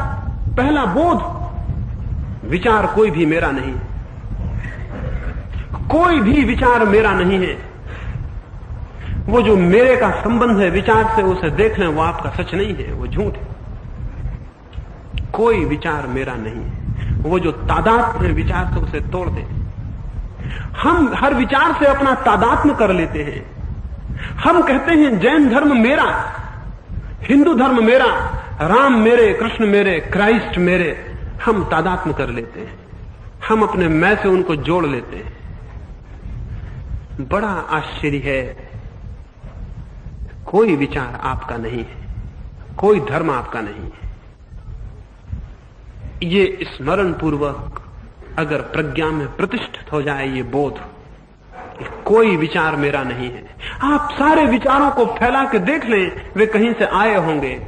पहला बोध, विचार कोई भी मेरा नहीं, कोई भी विचार मेरा नहीं है। वो जो मेरे का संबंध है विचार से, उसे देख लें, वो आपका सच नहीं है, वो झूठ है। कोई विचार मेरा नहीं है। वो जो तादाद है विचार से, उसे तोड़ दे। हम हर विचार से अपना तादात्म्य कर लेते हैं। हम कहते हैं जैन धर्म मेरा, हिंदू धर्म मेरा, राम मेरे, कृष्ण मेरे, क्राइस्ट मेरे। हम तादात्म्य कर लेते हैं, हम अपने मैं से उनको जोड़ लेते हैं। बड़ा आश्चर्य है, कोई विचार आपका नहीं है, कोई धर्म आपका नहीं है। ये स्मरण पूर्वक अगर प्रज्ञा में प्रतिष्ठित हो जाए ये बोध, कोई विचार मेरा नहीं है। आप सारे विचारों को फैला के देख लें, वे कहीं से आए होंगे।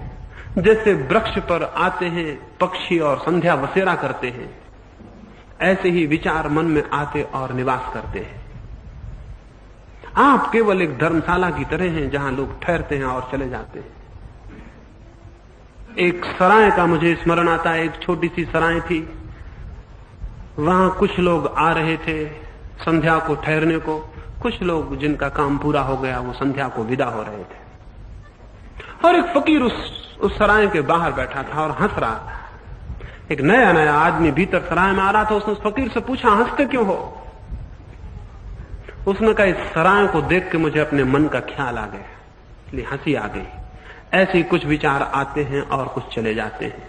जैसे वृक्ष पर आते हैं पक्षी और संध्या बसेरा करते हैं, ऐसे ही विचार मन में आते और निवास करते हैं। आप केवल एक धर्मशाला की तरह हैं जहां लोग ठहरते हैं और चले जाते हैं। एक सराय का मुझे स्मरण आता है, एक छोटी सी सराय थी, वहां कुछ लोग आ रहे थे संध्या को ठहरने को, कुछ लोग जिनका काम पूरा हो गया वो संध्या को विदा हो रहे थे। और एक फकीर उस सराय के बाहर बैठा था और हंस रहा था। एक नया नया आदमी भीतर सराय में आ रहा था। उसने उस फकीर से पूछा, हंसते क्यों हो? उसने कहा, इस सराय को देख के मुझे अपने मन का ख्याल आ गया, इसलिए हंसी आ गई। ऐसे ही कुछ विचार आते हैं और कुछ चले जाते हैं,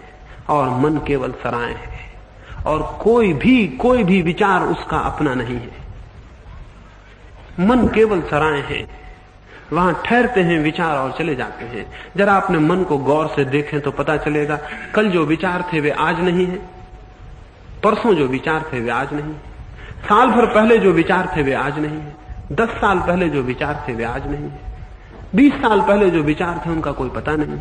और मन केवल सराय है, और कोई भी विचार उसका अपना नहीं है। मन केवल सराय है, वहां ठहरते हैं विचार और चले जाते हैं। जरा अपने मन को गौर से देखें तो पता चलेगा, कल जो विचार थे वे आज नहीं है, परसों जो विचार थे वे आज नहीं, साल भर पहले जो विचार थे वे आज नहीं है, 10 साल पहले जो विचार थे वे आज नहीं है, 20 साल पहले जो विचार थे उनका कोई पता नहीं।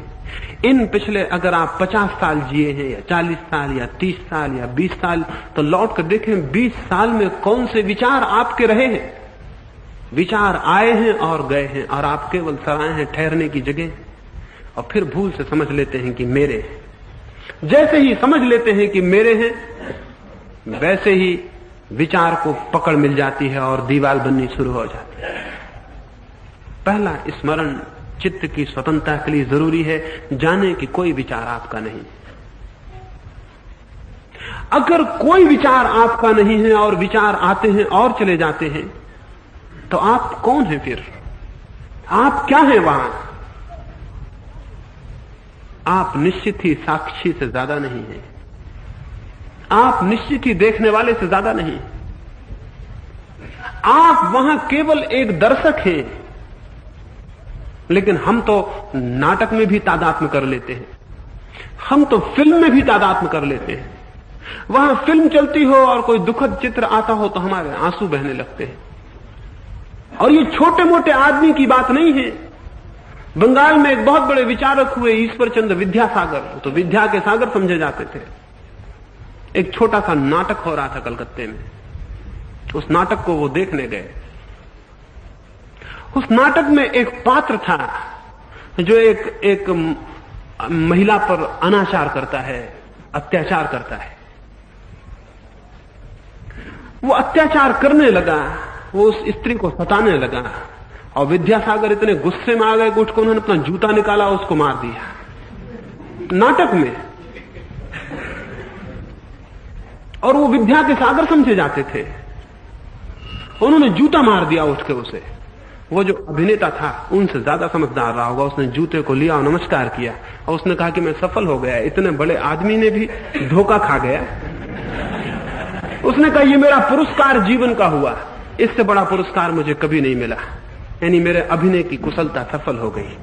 इन पिछले अगर आप 50 साल जिए हैं, या 40 साल, या 30 साल, या 20 साल, तो लौट कर देखें 20 साल में कौन से विचार आपके रहे हैं। विचार आए हैं और गए हैं, और आप केवल सराय हैं, ठहरने की जगह। और फिर भूल से समझ लेते हैं कि मेरे हैं। जैसे ही समझ लेते हैं कि मेरे हैं, वैसे ही विचार को पकड़ मिल जाती है और दीवार बननी शुरू हो जाती है। पहला स्मरण चित्त की स्वतंत्रता के लिए जरूरी है, जाने कि कोई विचार आपका नहीं। अगर कोई विचार आपका नहीं है और विचार आते हैं और चले जाते हैं, तो आप कौन हैं फिर? आप क्या हैं वहां? आप निश्चित ही साक्षी से ज्यादा नहीं हैं, आप निश्चित ही देखने वाले से ज्यादा नहीं। आप वहां केवल एक दर्शक हैं। लेकिन हम तो नाटक में भी तादात्म्य कर लेते हैं, हम तो फिल्म में भी तादात्म्य कर लेते हैं। वहां फिल्म चलती हो और कोई दुखद चित्र आता हो तो हमारे आंसू बहने लगते हैं। और ये छोटे मोटे आदमी की बात नहीं है। बंगाल में एक बहुत बड़े विचारक हुए ईश्वर चंद्र विद्यासागर, तो विद्या के सागर समझे जाते थे। एक छोटा सा नाटक हो रहा था कलकत्ते में, उस नाटक को वो देखने गए। उस नाटक में एक पात्र था जो एक महिला पर अनाचार करता है, अत्याचार करता है। वो अत्याचार करने लगा, वो उस स्त्री को सताने लगा, और विद्यासागर इतने गुस्से में आ गए कि उठकर उन्होंने अपना जूता निकाला, उसको मार दिया नाटक में। और वो विद्या के सागर समझे जाते थे, उन्होंने जूता मार दिया उठ के उसे। वो जो अभिनेता था उनसे ज्यादा समझदार रहा होगा, उसने जूते को लिया और नमस्कार किया, और उसने कहा कि मैं सफल हो गया, इतने बड़े आदमी ने भी धोखा खा गया। उसने कहा, ये मेरा पुरस्कार जीवन का हुआ, इससे बड़ा पुरस्कार मुझे कभी नहीं मिला। यानी मेरे अभिनय की कुशलता सफल हो गई।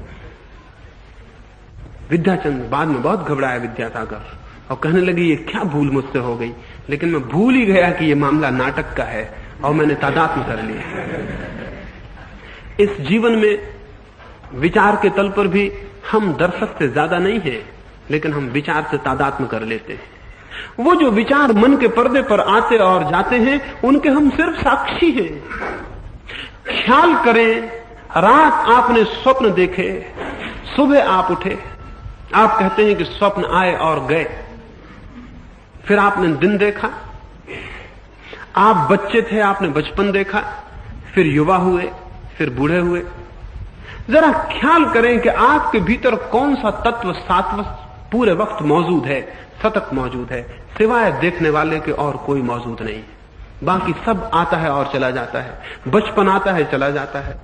विद्याचंद्र बाद में बहुत घबराया विद्यासागर, और कहने लगी ये क्या भूल मुझसे हो गई, लेकिन मैं भूल ही गया कि ये मामला नाटक का है और मैंने तादात्म्य कर लिया। इस जीवन में विचार के तल पर भी हम दर्शक से ज्यादा नहीं हैं, लेकिन हम विचार से तादात्म्य कर लेते हैं। वो जो विचार मन के पर्दे पर आते और जाते हैं, उनके हम सिर्फ साक्षी हैं। ख्याल करें, रात आपने स्वप्न देखे, सुबह आप उठे, आप कहते हैं कि स्वप्न आए और गए। फिर आपने दिन देखा, आप बच्चे थे, आपने बचपन देखा, फिर युवा हुए, फिर बूढ़े हुए। जरा ख्याल करें कि आपके भीतर कौन सा तत्व सात्व पूरे वक्त मौजूद है, सतत मौजूद है, सिवाय देखने वाले के और कोई मौजूद नहीं। बाकी सब आता है और चला जाता है। बचपन आता है, चला जाता है,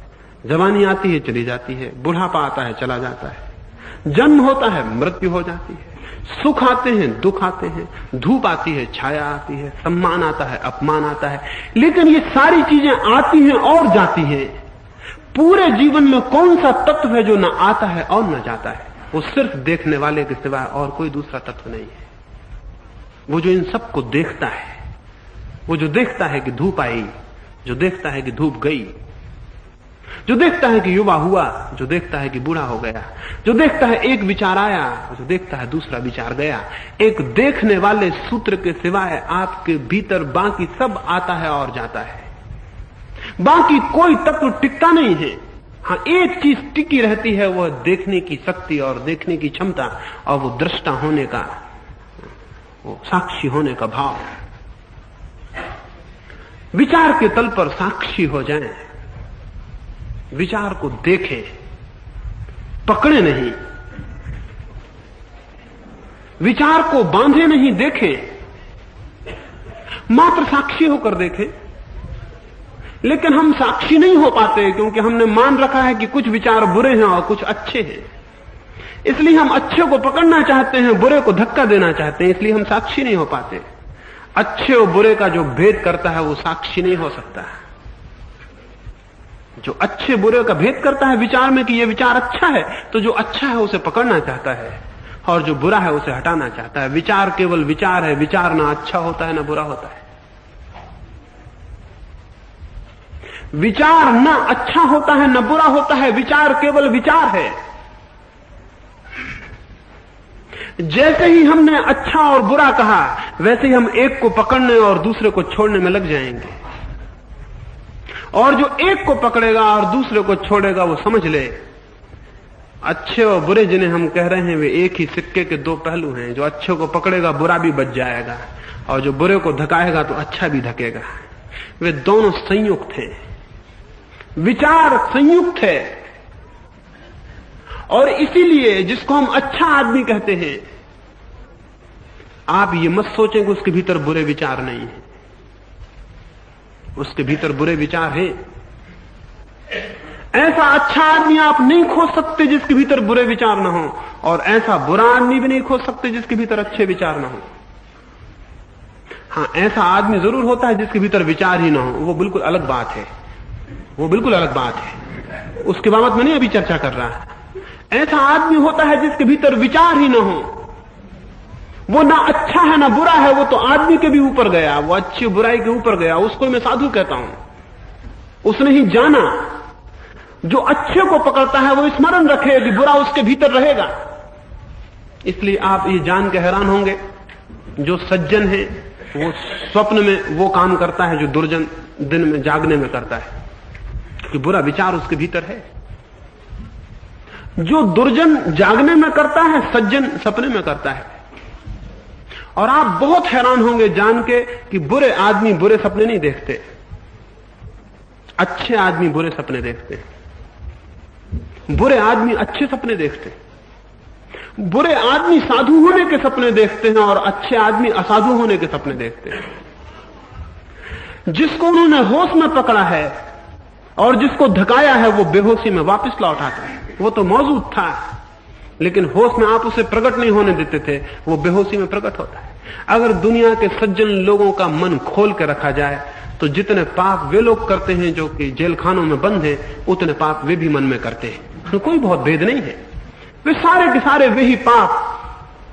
जवानी आती है, चली जाती है, बुढ़ापा आता है, चला जाता है, जन्म होता है, मृत्यु हो जाती है, सुख आते हैं, दुख आते हैं, धूप आती है, छाया आती है, सम्मान आता है, अपमान आता है। लेकिन ये सारी चीजें आती हैं और जाती हैं। पूरे जीवन में कौन सा तत्व है जो न आता है और न जाता है? वो सिर्फ देखने वाले के सिवाय और कोई दूसरा तत्व नहीं है। वो जो इन सबको देखता है, वो जो देखता है कि धूप आई, जो देखता है कि धूप गई, जो देखता है कि युवा हुआ, जो देखता है कि बूढ़ा हो गया, जो देखता है एक विचार आया, जो देखता है दूसरा विचार गया। एक देखने वाले सूत्र के सिवाय आपके भीतर बाकी सब आता है और जाता है। बाकी कोई तत्व टिकता नहीं है। हाँ, एक चीज टिकी रहती है, वह देखने की शक्ति और देखने की क्षमता, और वो दृष्टा होने का, वो साक्षी होने का भाव। विचार के तल पर साक्षी हो जाएं, विचार को देखें, पकड़े नहीं, विचार को बांधे नहीं, देखें, मात्र साक्षी होकर देखें। लेकिन हम साक्षी नहीं हो पाते, क्योंकि हमने मान रखा है कि कुछ विचार बुरे हैं और कुछ अच्छे हैं। इसलिए हम अच्छे को पकड़ना चाहते हैं, बुरे को धक्का देना चाहते हैं, इसलिए हम साक्षी नहीं हो पाते। अच्छे और बुरे का जो भेद करता है वो साक्षी नहीं हो सकता। जो अच्छे बुरे का भेद करता है विचार में कि ये विचार अच्छा है, तो जो अच्छा है उसे पकड़ना चाहता है, और जो बुरा है उसे हटाना चाहता है। विचार केवल विचार है, विचार ना अच्छा होता है ना बुरा होता है। विचार ना अच्छा होता है ना बुरा होता है, विचार केवल विचार है। जैसे ही हमने अच्छा और बुरा कहा, वैसे ही हम एक को पकड़ने और दूसरे को छोड़ने में लग जाएंगे। और जो एक को पकड़ेगा और दूसरे को छोड़ेगा, वो समझ ले, अच्छे और बुरे जिन्हें हम कह रहे हैं वे एक ही सिक्के के दो पहलू हैं। जो अच्छे को पकड़ेगा बुरा भी बच जाएगा, और जो बुरे को धकाएगा तो अच्छा भी धकेगा। वे दोनों संयुक्त हैं। विचार संयुक्त है, और इसीलिए जिसको हम अच्छा आदमी कहते हैं, आप ये मत सोचें कि उसके भीतर बुरे विचार नहीं है। उसके भीतर बुरे विचार हैं। ऐसा अच्छा आदमी आप नहीं खोज सकते जिसके भीतर बुरे विचार ना हो, और ऐसा बुरा आदमी भी नहीं खोज सकते जिसके भीतर अच्छे विचार ना हो। हाँ, ऐसा आदमी जरूर होता है जिसके भीतर विचार ही ना हो, वो बिल्कुल अलग बात है। वो बिल्कुल अलग बात है, उसके बाबत में नहीं अभी चर्चा कर रहा। ऐसा आदमी होता है जिसके भीतर विचार ही ना हो, वो ना अच्छा है ना बुरा है, वो तो आदमी के भी ऊपर गया, वो अच्छी बुराई के ऊपर गया। उसको मैं साधु कहता हूं। उसने ही जाना। जो अच्छे को पकड़ता है वो स्मरण रखे कि बुरा उसके भीतर रहेगा। इसलिए आप ये जान के हैरान होंगे, जो सज्जन है वो स्वप्न में वो काम करता है जो दुर्जन दिन में जागने में करता है, क्योंकि बुरा विचार उसके भीतर है। जो दुर्जन जागने में करता है, सज्जन सपने में करता है। और आप बहुत हैरान होंगे जान के कि बुरे आदमी बुरे सपने नहीं देखते, अच्छे आदमी बुरे सपने देखते। बुरे आदमी अच्छे सपने देखते। बुरे आदमी साधु होने के सपने देखते हैं, और अच्छे आदमी असाधु होने के सपने देखते हैं। जिसको उन्होंने होश में पकड़ा है और जिसको धकाया है, वो बेहोशी में वापस लौट आता है। वो तो मौजूद था, लेकिन होश में आप उसे प्रकट नहीं होने देते थे, वो बेहोशी में प्रकट होता है। अगर दुनिया के सज्जन लोगों का मन खोल के रखा जाए, तो जितने पाप वे लोग करते हैं जो कि जेल खानों में बंद हैं, उतने पाप वे भी मन में करते हैं। तो कोई बहुत भेद नहीं है। वे सारे के सारे वे ही पाप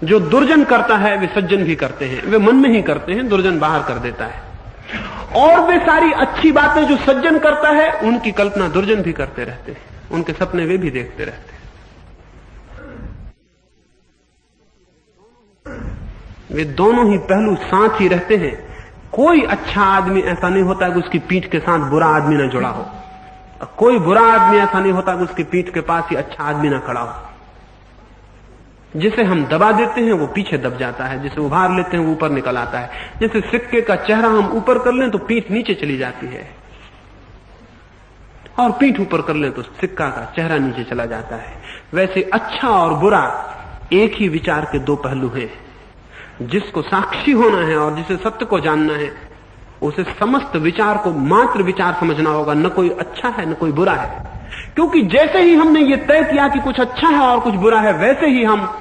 जो दुर्जन करता है, वे सज्जन भी करते हैं। वे मन में ही करते हैं, दुर्जन बाहर कर देता है। और वे सारी अच्छी बातें जो सज्जन करता है, उनकी कल्पना दुर्जन भी करते रहते हैं, उनके सपने वे भी देखते रहते हैं। वे दोनों ही पहलू साथ ही रहते हैं। कोई अच्छा आदमी ऐसा नहीं होता कि उसकी पीठ के साथ बुरा आदमी ना जुड़ा हो, और कोई बुरा आदमी ऐसा नहीं होता कि उसकी पीठ के पास ही अच्छा आदमी ना खड़ा हो। जिसे हम दबा देते हैं वो पीछे दब जाता है, जिसे उभार लेते हैं वो ऊपर निकल आता है। जैसे सिक्के का चेहरा हम ऊपर कर लें तो पीठ नीचे चली जाती है, और पीठ ऊपर कर लें तो सिक्का का चेहरा नीचे चला जाता है। वैसे अच्छा और बुरा एक ही विचार के दो पहलू हैं। जिसको साक्षी होना है और जिसे सत्य को जानना है, उसे समस्त विचार को मात्र विचार समझना होगा, न कोई अच्छा है न कोई बुरा है। क्योंकि जैसे ही हमने ये तय किया कि कुछ अच्छा है और कुछ बुरा है, वैसे ही हम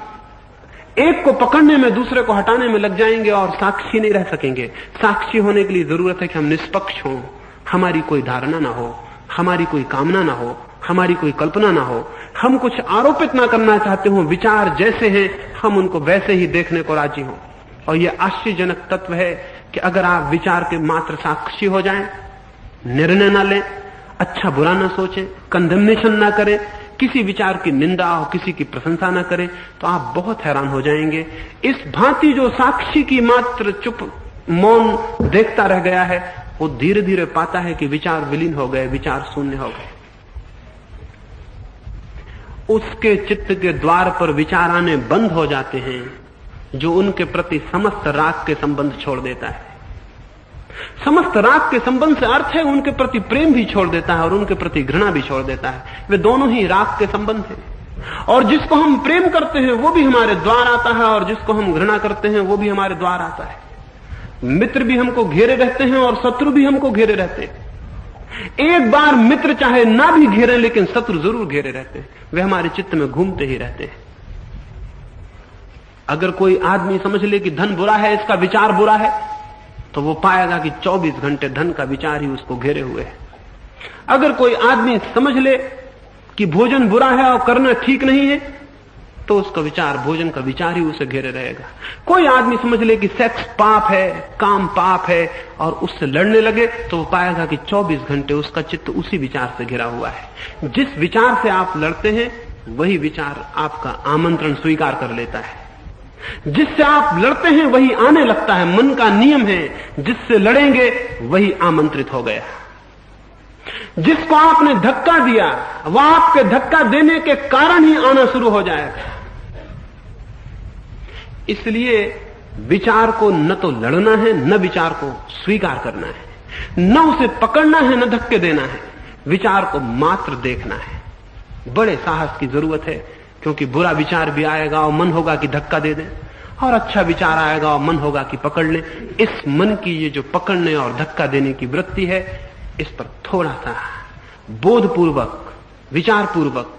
एक को पकड़ने में दूसरे को हटाने में लग जाएंगे और साक्षी नहीं रह सकेंगे। साक्षी होने के लिए जरूरत है कि हम निष्पक्ष हों, हमारी कोई धारणा ना हो, हमारी कोई कामना ना हो, हमारी कोई कल्पना ना हो, हम कुछ आरोपित ना करना चाहते हो। विचार जैसे हैं हम उनको वैसे ही देखने को राजी हों। और यह आश्चर्यजनक तत्व है कि अगर आप विचार के मात्र साक्षी हो जाएं, निर्णय ना लें, अच्छा बुरा ना सोचें, कंडेमनेशन ना करें, किसी विचार की निंदा और किसी की प्रशंसा ना करें, तो आप बहुत हैरान हो जाएंगे। इस भांति जो साक्षी की मात्र चुप मौन देखता रह गया है, वो धीरे धीरे पाता है कि विचार विलीन हो गए, विचार शून्य हो गए। उसके चित्त के द्वार पर विचार आने बंद हो जाते हैं जो उनके प्रति समस्त राग के संबंध छोड़ देता है। समस्त राग के संबंध से अर्थ है उनके प्रति प्रेम भी छोड़ देता है और उनके प्रति घृणा भी छोड़ देता है। वे दोनों ही राग के संबंध हैं। और जिसको हम प्रेम करते हैं वो भी हमारे द्वार आता है, और जिसको हम घृणा करते हैं वो भी हमारे द्वार आता है। मित्र भी हमको घेरे रहते हैं और शत्रु भी हमको घेरे रहते हैं। एक बार मित्र चाहे ना भी घेरे, लेकिन शत्रु जरूर घेरे रहते हैं। वे हमारे चित्त में घूमते ही रहते हैं। अगर कोई आदमी समझ ले कि धन बुरा है, इसका विचार बुरा है, तो वो पाएगा कि 24 घंटे धन का विचार ही उसको घेरे हुए है। अगर कोई आदमी समझ ले कि भोजन बुरा है और करना ठीक नहीं है, तो उसका विचार, भोजन का विचार ही उसे घेरे रहेगा। कोई आदमी समझ ले कि सेक्स पाप है, काम पाप है, और उससे लड़ने लगे, तो वो पाएगा कि 24 घंटे उसका चित्त उसी विचार से घिरा हुआ है। जिस विचार से आप लड़ते हैं वही विचार आपका आमंत्रण स्वीकार कर लेता है। जिससे आप लड़ते हैं वही आने लगता है। मन का नियम है, जिससे लड़ेंगे वही आमंत्रित हो गया। जिसको आपने धक्का दिया वह आपके धक्का देने के कारण ही आना शुरू हो जाएगा। इसलिए विचार को न तो लड़ना है, न विचार को स्वीकार करना है, न उसे पकड़ना है, न धक्के देना है। विचार को मात्र देखना है। बड़े साहस की जरूरत है, क्योंकि बुरा विचार भी आएगा और मन होगा कि धक्का दे दें, और अच्छा विचार आएगा और मन होगा कि पकड़ लें। इस मन की ये जो पकड़ने और धक्का देने की वृत्ति है, इस पर थोड़ा सा बोधपूर्वक, विचारपूर्वक,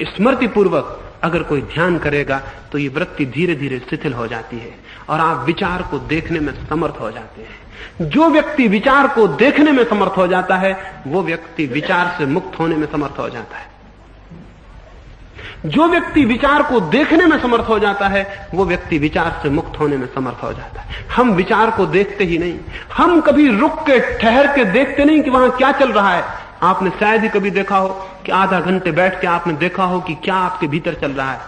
स्मृतिपूर्वक अगर कोई ध्यान करेगा तो ये वृत्ति धीरे धीरे शिथिल हो जाती है और आप विचार को देखने में समर्थ हो जाते हैं। जो व्यक्ति विचार को देखने में समर्थ हो जाता है वो व्यक्ति विचार से मुक्त होने में समर्थ हो जाता है। जो व्यक्ति विचार को देखने में समर्थ हो जाता है वो व्यक्ति विचार से मुक्त होने में समर्थ हो जाता है। हम विचार को देखते ही नहीं, हम कभी रुक के ठहर के देखते नहीं कि वहां क्या चल रहा है। आपने शायद ही कभी देखा हो कि आधा घंटे बैठ के आपने देखा हो कि क्या आपके भीतर चल रहा है।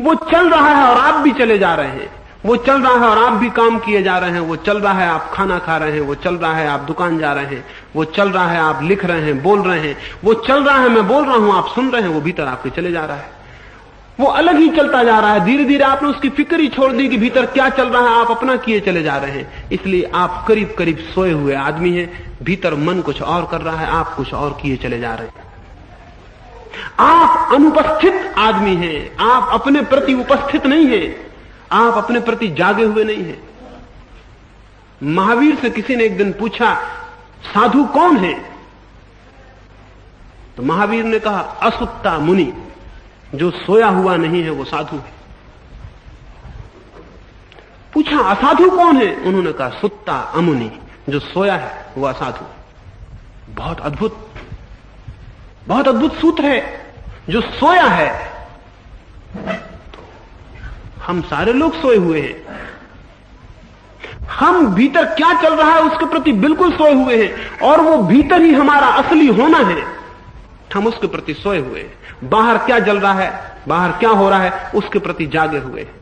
वो चल रहा है और आप भी चले जा रहे हैं, वो चल रहा है और आप भी काम किए जा रहे हैं, वो चल रहा है आप खाना खा रहे हैं, वो चल रहा है आप दुकान जा रहे हैं, वो चल रहा है आप लिख रहे हैं, बोल रहे हैं, वो चल रहा है मैं बोल रहा हूं, आप सुन रहे हैं, वो भीतर आपके चले जा रहा है। वो अलग ही चलता जा रहा है। धीरे धीरे आपने उसकी फिक्र ही छोड़ दी कि भीतर क्या चल रहा है, आप अपना किए चले जा रहे हैं। इसलिए आप करीब करीब सोए हुए आदमी हैं, भीतर मन कुछ और कर रहा है, आप कुछ और किए चले जा रहे हैं। आप अनुपस्थित आदमी हैं, आप अपने प्रति उपस्थित नहीं हैं, आप अपने प्रति जागे हुए नहीं हैं। महावीर से किसी ने एक दिन पूछा साधु कौन है, तो महावीर ने कहा असुत्ता मुनि, जो सोया हुआ नहीं है वो साधु है। पूछा असाधु कौन है, उन्होंने कहा सुत्ता अमुनि, जो सोया है वो असाधु। बहुत अद्भुत सूत्र है। जो सोया है, हम सारे लोग सोए हुए हैं, हम भीतर क्या चल रहा है उसके प्रति बिल्कुल सोए हुए हैं, और वो भीतर ही हमारा असली होना है। हम उसके प्रति सोए हुए हैं। बाहर क्या चल रहा है, बाहर क्या हो रहा है, उसके प्रति जागे हुए हैं।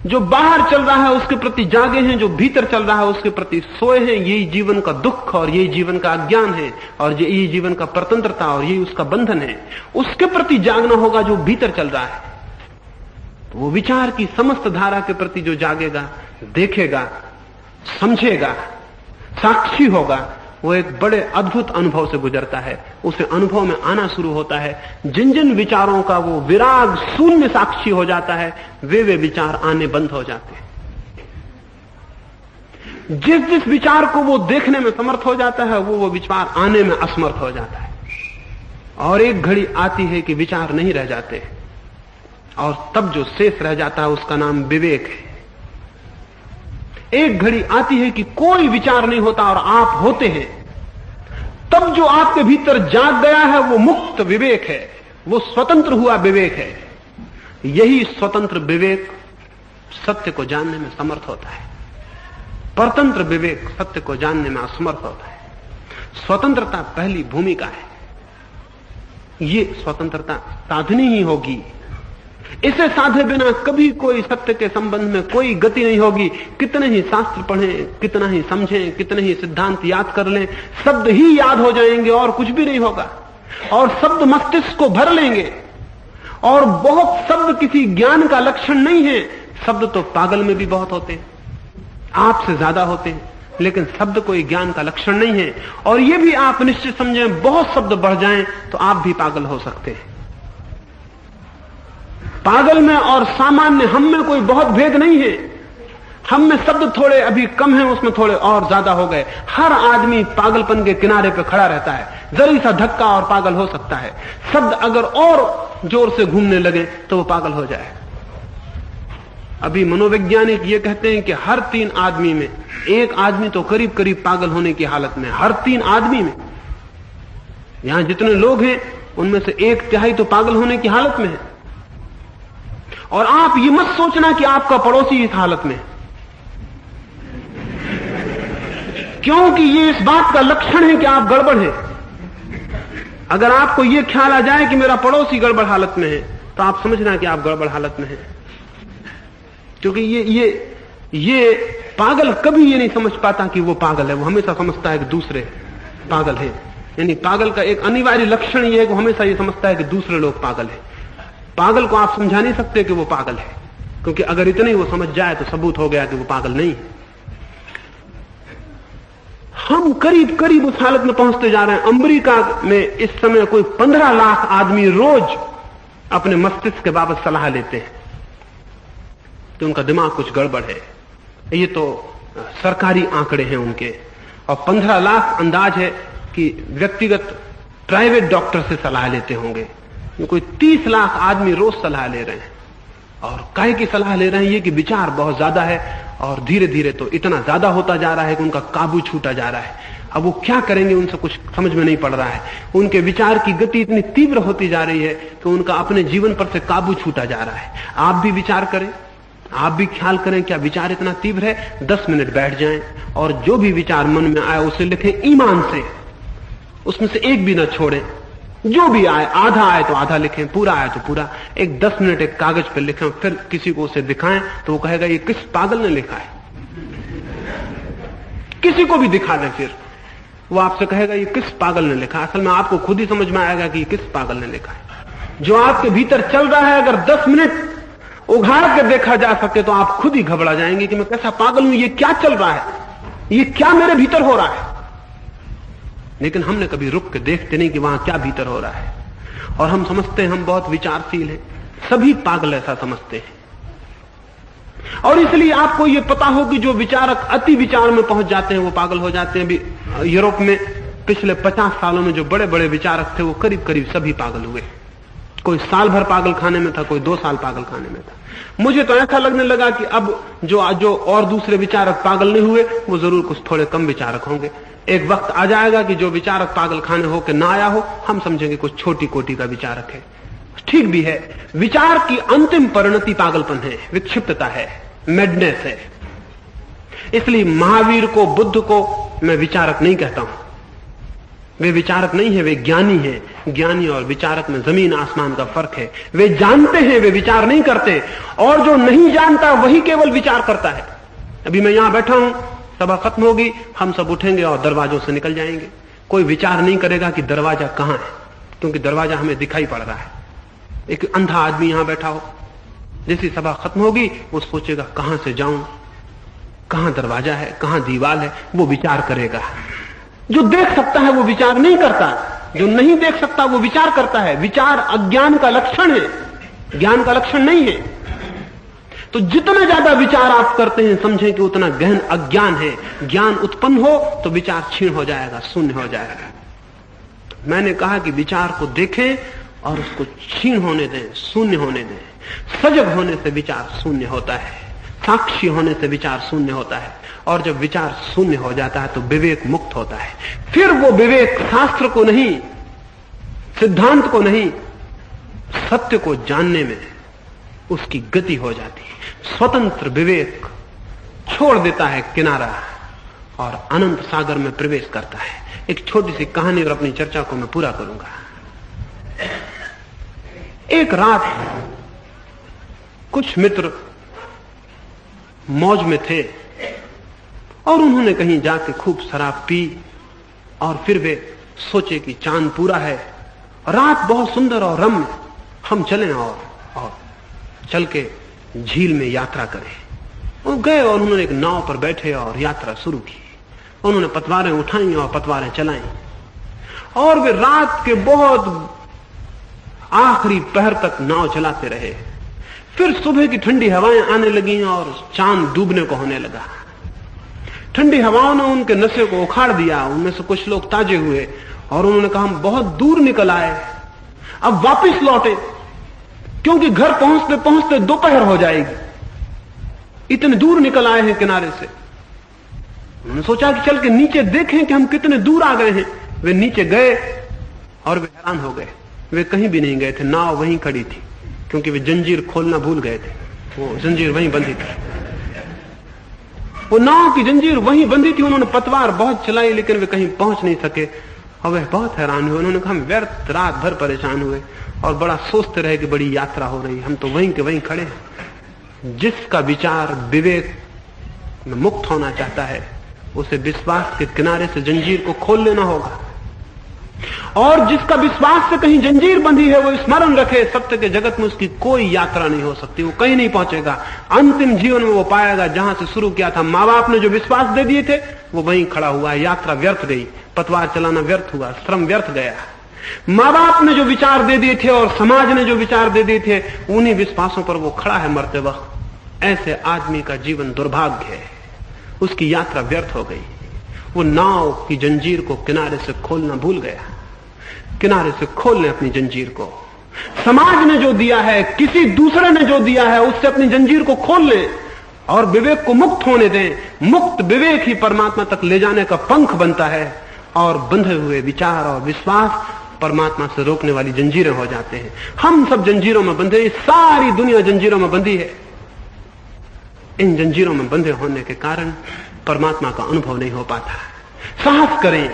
जो बाहर चल रहा है उसके प्रति जागे हैं, जो भीतर चल रहा है उसके प्रति सोए हैं। यही जीवन का दुख और यही जीवन का अज्ञान है, और यही जीवन का स्वतंत्रता और यही उसका बंधन है। उसके प्रति जागना होगा जो भीतर चल रहा है। तो वो विचार की समस्त धारा के प्रति जो जागेगा, देखेगा, समझेगा, साक्षी होगा, वो एक बड़े अद्भुत अनुभव से गुजरता है। उसे अनुभव में आना शुरू होता है। जिन जिन विचारों का वो विराग शून्य साक्षी हो जाता है, वे विचार आने बंद हो जाते हैं। जिस जिस विचार को वो देखने में समर्थ हो जाता है वो विचार आने में असमर्थ हो जाता है। और एक घड़ी आती है कि विचार नहीं रह जाते, और तब जो शेष रह जाता है उसका नाम विवेक है। एक घड़ी आती है कि कोई विचार नहीं होता और आप होते हैं, तब जो आपके भीतर जाग गया है वो मुक्त विवेक है, वो स्वतंत्र हुआ विवेक है। यही स्वतंत्र विवेक सत्य को जानने में समर्थ होता है। परतंत्र विवेक सत्य को जानने में असमर्थ होता है। स्वतंत्रता पहली भूमिका है। ये स्वतंत्रता साधनी ही होगी। इसे साधे बिना कभी कोई सत्य के संबंध में कोई गति नहीं होगी। कितने ही शास्त्र पढ़ें, कितना ही समझें, कितने ही सिद्धांत याद कर लें, शब्द ही याद हो जाएंगे और कुछ भी नहीं होगा। और शब्द मस्तिष्क को भर लेंगे। और बहुत शब्द किसी ज्ञान का लक्षण नहीं है। शब्द तो पागल में भी बहुत होते हैं, आपसे ज्यादा होते हैं, लेकिन शब्द कोई ज्ञान का लक्षण नहीं है। और यह भी आप निश्चित समझें, बहुत शब्द बढ़ जाएं तो आप भी पागल हो सकते हैं। पागल में और सामान्य हम में कोई बहुत भेद नहीं है। हम में शब्द थोड़े अभी कम हैं, उसमें थोड़े और ज्यादा हो गए। हर आदमी पागलपन के किनारे पर खड़ा रहता है। जरा सा धक्का और पागल हो सकता है। शब्द अगर और जोर से घूमने लगे तो वो पागल हो जाए। अभी मनोवैज्ञानिक ये कहते हैं कि हर 3 आदमी में एक आदमी तो करीब करीब पागल होने की हालत में। हर 3 आदमी में, यहां जितने लोग हैं उनमें से 1/3 तो पागल होने की हालत में है। और आप ये मत सोचना कि आपका पड़ोसी इस हालत में, क्योंकि ये इस बात का लक्षण है कि आप गड़बड़ हैं। अगर आपको ये ख्याल आ जाए कि मेरा पड़ोसी गड़बड़ हालत में है, तो आप समझना कि आप गड़बड़ हालत में हैं। क्योंकि ये पागल कभी ये नहीं समझ पाता कि वो पागल है। वो हमेशा समझता है कि दूसरे पागल हैं। यानी पागल का एक अनिवार्य लक्षण ये है कि वो हमेशा ये समझता है कि दूसरे लोग पागल हैं। पागल को आप समझा नहीं सकते कि वो पागल है, क्योंकि अगर इतने ही वो समझ जाए तो सबूत हो गया कि वो पागल नहीं है। हम करीब करीब उस हालत में पहुंचते जा रहे हैं। अमेरिका में इस समय कोई 15 लाख आदमी रोज अपने मस्तिष्क के बाबत सलाह लेते हैं कि उनका दिमाग कुछ गड़बड़ है। ये तो सरकारी आंकड़े हैं उनके। और 15 लाख अंदाज है कि व्यक्तिगत प्राइवेट डॉक्टर से सलाह लेते होंगे। कोई 30 लाख आदमी रोज सलाह ले रहे हैं। और काहे की सलाह ले रहे हैं? ये कि विचार बहुत ज्यादा है और धीरे धीरे तो इतना ज्यादा होता जा रहा है कि उनका काबू छूटा जा रहा है। अब वो क्या करेंगे उनसे कुछ समझ में नहीं पड़ रहा है। उनके विचार की गति इतनी तीव्र होती जा रही है कि उनका अपने जीवन पर से काबू छूटा जा रहा है। आप भी विचार करें, आप भी ख्याल करें, क्या विचार इतना तीव्र है? 10 मिनट बैठ जाएं और जो भी विचार मन में आए उसे लिखें ईमान से, उसमें से एक भी ना छोड़ें। जो भी आए, आधा आए तो आधा लिखें, पूरा आए तो पूरा। एक 10 मिनट एक कागज पर लिखें, फिर किसी को उसे दिखाएं तो वो कहेगा ये किस पागल ने लिखा है। किसी को भी दिखा दें, फिर वो आपसे कहेगा ये किस पागल ने लिखा। असल में आपको खुद ही समझ में आएगा कि ये किस पागल ने लिखा है। जो आपके भीतर चल रहा है, अगर 10 मिनट उघाड़ के देखा जा सके तो आप खुद ही घबरा जाएंगे कि मैं कैसा पागल हूं, ये क्या चल रहा है, ये क्या मेरे भीतर हो रहा है। लेकिन हमने कभी रुक के देखते नहीं कि वहां क्या भीतर हो रहा है। और हम समझते हैं हम बहुत विचारशील हैं। सभी पागल ऐसा समझते हैं। और इसलिए आपको यह पता हो कि जो विचारक अति विचार में पहुंच जाते हैं वो पागल हो जाते हैं। अभी यूरोप में पिछले 50 सालों में जो बड़े बड़े विचारक थे वो करीब करीब सभी पागल हुए। कोई साल भर पागल खाने में था, कोई 2 साल पागल खाने में था। मुझे तो ऐसा लगने लगा कि अब जो और दूसरे विचारक पागल नहीं हुए वो जरूर कुछ थोड़े कम विचारक होंगे। एक वक्त आ जाएगा कि जो विचारक पागल खाने होकर ना आया हो, हम समझेंगे कुछ छोटी कोटि का विचारक है। ठीक भी है। विचार की अंतिम परिणति पागलपन है, विक्षिप्तता है, मैडनेस है। इसलिए महावीर को, बुद्ध को मैं विचारक नहीं कहता हूं। वे विचारक नहीं है, वे ज्ञानी हैं। ज्ञानी और विचारक में जमीन आसमान का फर्क है। वे जानते हैं, वे विचार नहीं करते। और जो नहीं जानता वही केवल विचार करता है। अभी मैं यहां बैठा हूं, सभा खत्म होगी, हम सब उठेंगे और दरवाजों से निकल जाएंगे। कोई विचार नहीं करेगा कि दरवाजा कहां है, क्योंकि दरवाजा हमें दिखाई पड़ रहा है। एक अंधा आदमी यहां बैठा हो, जैसी सभा खत्म होगी वो सोचेगा कहां से जाऊं, कहां दरवाजा है, कहां दीवार है। वो विचार करेगा। जो देख सकता है वो विचार नहीं करता, जो नहीं देख सकता वो विचार करता है। विचार अज्ञान का लक्षण है, ज्ञान का लक्षण नहीं है। तो जितना ज्यादा विचार आप करते हैं समझें कि उतना गहन अज्ञान है। ज्ञान उत्पन्न हो तो विचार क्षीण हो जाएगा, शून्य हो जाएगा। तो मैंने कहा कि विचार को देखें और उसको क्षीण होने दें, शून्य होने दें। सजग होने से विचार शून्य होता है, साक्षी होने से विचार शून्य होता है, और जब विचार शून्य हो जाता है तो विवेक मुक्त होता है। फिर वो विवेक शास्त्र को नहीं, सिद्धांत को नहीं, सत्य को जानने में उसकी गति हो जाती है। स्वतंत्र विवेक छोड़ देता है किनारा और अनंत सागर में प्रवेश करता है। एक छोटी सी कहानी और अपनी चर्चा को मैं पूरा करूंगा। एक रात कुछ मित्र मौज में थे और उन्होंने कहीं जाके खूब शराब पी और फिर वे सोचे कि चांद पूरा है, रात बहुत सुंदर और रम्य, हम चलें और चल के झील में यात्रा करें। वो गए और उन्होंने एक नाव पर बैठे और यात्रा शुरू की। उन्होंने पतवारें उठाई और पतवारें चलाई और वे रात के बहुत आखिरी पहर तक नाव चलाते रहे। फिर सुबह की ठंडी हवाएं आने लगी और चांद डूबने को होने लगा। ठंडी हवाओं ने उनके नशे को उखाड़ दिया। उनमें से कुछ लोग ताजे हुए और उन्होंने कहा हम बहुत दूर निकल आए, अब वापस लौटे, क्योंकि घर पहुंचते पहुंचते दोपहर हो जाएगी। इतने दूर निकल आए हैं किनारे से। उन्होंने सोचा कि चल के नीचे देखें कि हम कितने दूर आ गए हैं। वे नीचे गए और वे हैरान हो गए। वे कहीं भी नहीं गए थे, नाव वहीं खड़ी थी, क्योंकि वे जंजीर खोलना भूल गए थे। वो जंजीर वहीं बंधी थी, वो नाव की जंजीर वहीं बंधी थी। उन्होंने पतवार बहुत चलाई लेकिन वे कहीं पहुंच नहीं सके और वे बहुत हैरान हुए। उन्होंने कहा हम व्यर्थ रात भर परेशान हुए और बड़ा सोचते रहे कि बड़ी यात्रा हो रही, हम तो वहीं के वहीं खड़े हैं। जिसका विचार विवेक में मुक्त होना चाहता है उसे विश्वास के किनारे से जंजीर को खोल लेना होगा, और जिसका विश्वास से कहीं जंजीर बंधी है वो स्मरण रखे सत्य के जगत में उसकी कोई यात्रा नहीं हो सकती, वो कहीं नहीं पहुंचेगा। अंतिम जीवन में वो पाएगा जहां से शुरू किया था। माँ बाप ने जो विश्वास दे दिए थे वो वहीं खड़ा हुआ है। यात्रा व्यर्थ गई, पतवार चलाना व्यर्थ हुआ, श्रम व्यर्थ गया। माँ बाप ने जो विचार दे दिए थे और समाज ने जो विचार दे दिए थे उन्हीं विश्वासों पर वो खड़ा है मरते वक्त। ऐसे आदमी का जीवन दुर्भाग्य है, उसकी यात्रा व्यर्थ हो गई। वो नाव की जंजीर को किनारे से खोलना भूल गया। किनारे से खोल लें अपनी जंजीर को। समाज ने जो दिया है, किसी दूसरे ने जो दिया है, उससे अपनी जंजीर को खोल लें और विवेक को मुक्त होने दें। मुक्त विवेक ही परमात्मा तक ले जाने का पंख बनता है और बंधे हुए विचार और विश्वास परमात्मा से रोकने वाली जंजीरें हो जाते हैं। हम सब जंजीरों में बंधे हैं, सारी दुनिया जंजीरों में बंधी है। इन जंजीरों में बंधे होने के कारण परमात्मा का अनुभव नहीं हो पाता। साहस करें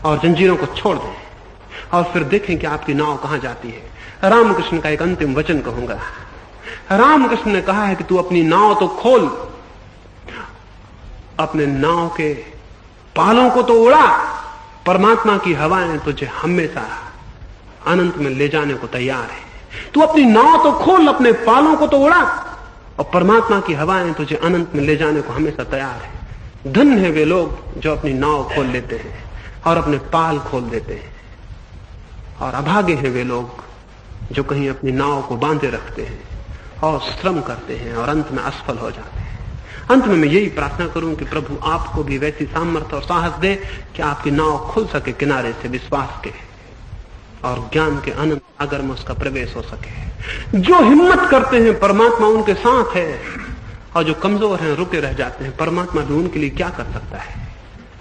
और जंजीरों को छोड़ दें और फिर देखें कि आपकी नाव कहां जाती है। रामकृष्ण का एक अंतिम वचन कहूंगा। रामकृष्ण ने कहा है कि तू अपनी नाव तो खोल, अपने नाव के पालों को तो उड़ा, परमात्मा की हवाएं तुझे हमेशा अनंत में ले जाने को तैयार है। तू अपनी नाव तो खोल, अपने पालों को तो उड़ा, और परमात्मा की हवाएं तुझे अनंत में ले जाने को हमेशा तैयार है। धन्य है वे लोग जो अपनी नाव खोल लेते हैं और अपने पाल खोल देते हैं, और अभागे हैं वे लोग जो कहीं अपनी नाव को बांधे रखते हैं और श्रम करते हैं और अंत में असफल हो जाते हैं। अंत में मैं यही प्रार्थना करूं कि प्रभु आपको भी वैसी सामर्थ्य और साहस दे कि आपकी नाव खुल सके किनारे से विश्वास के, और ज्ञान के अनंत सागर में उसका प्रवेश हो सके। जो हिम्मत करते हैं परमात्मा उनके साथ है, और जो कमजोर हैं रुके रह जाते हैं, परमात्मा भी उनके लिए क्या कर सकता है।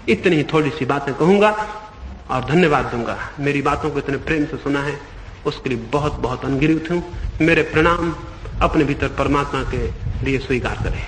इतनी ही थोड़ी सी बातें कहूंगा और धन्यवाद दूंगा। मेरी बातों को इतने प्रेम से सुना है उसके लिए बहुत बहुत अनगिनत हूं। मेरे प्रणाम। अपने भीतर परमात्मा के लिए स्वीकार करें।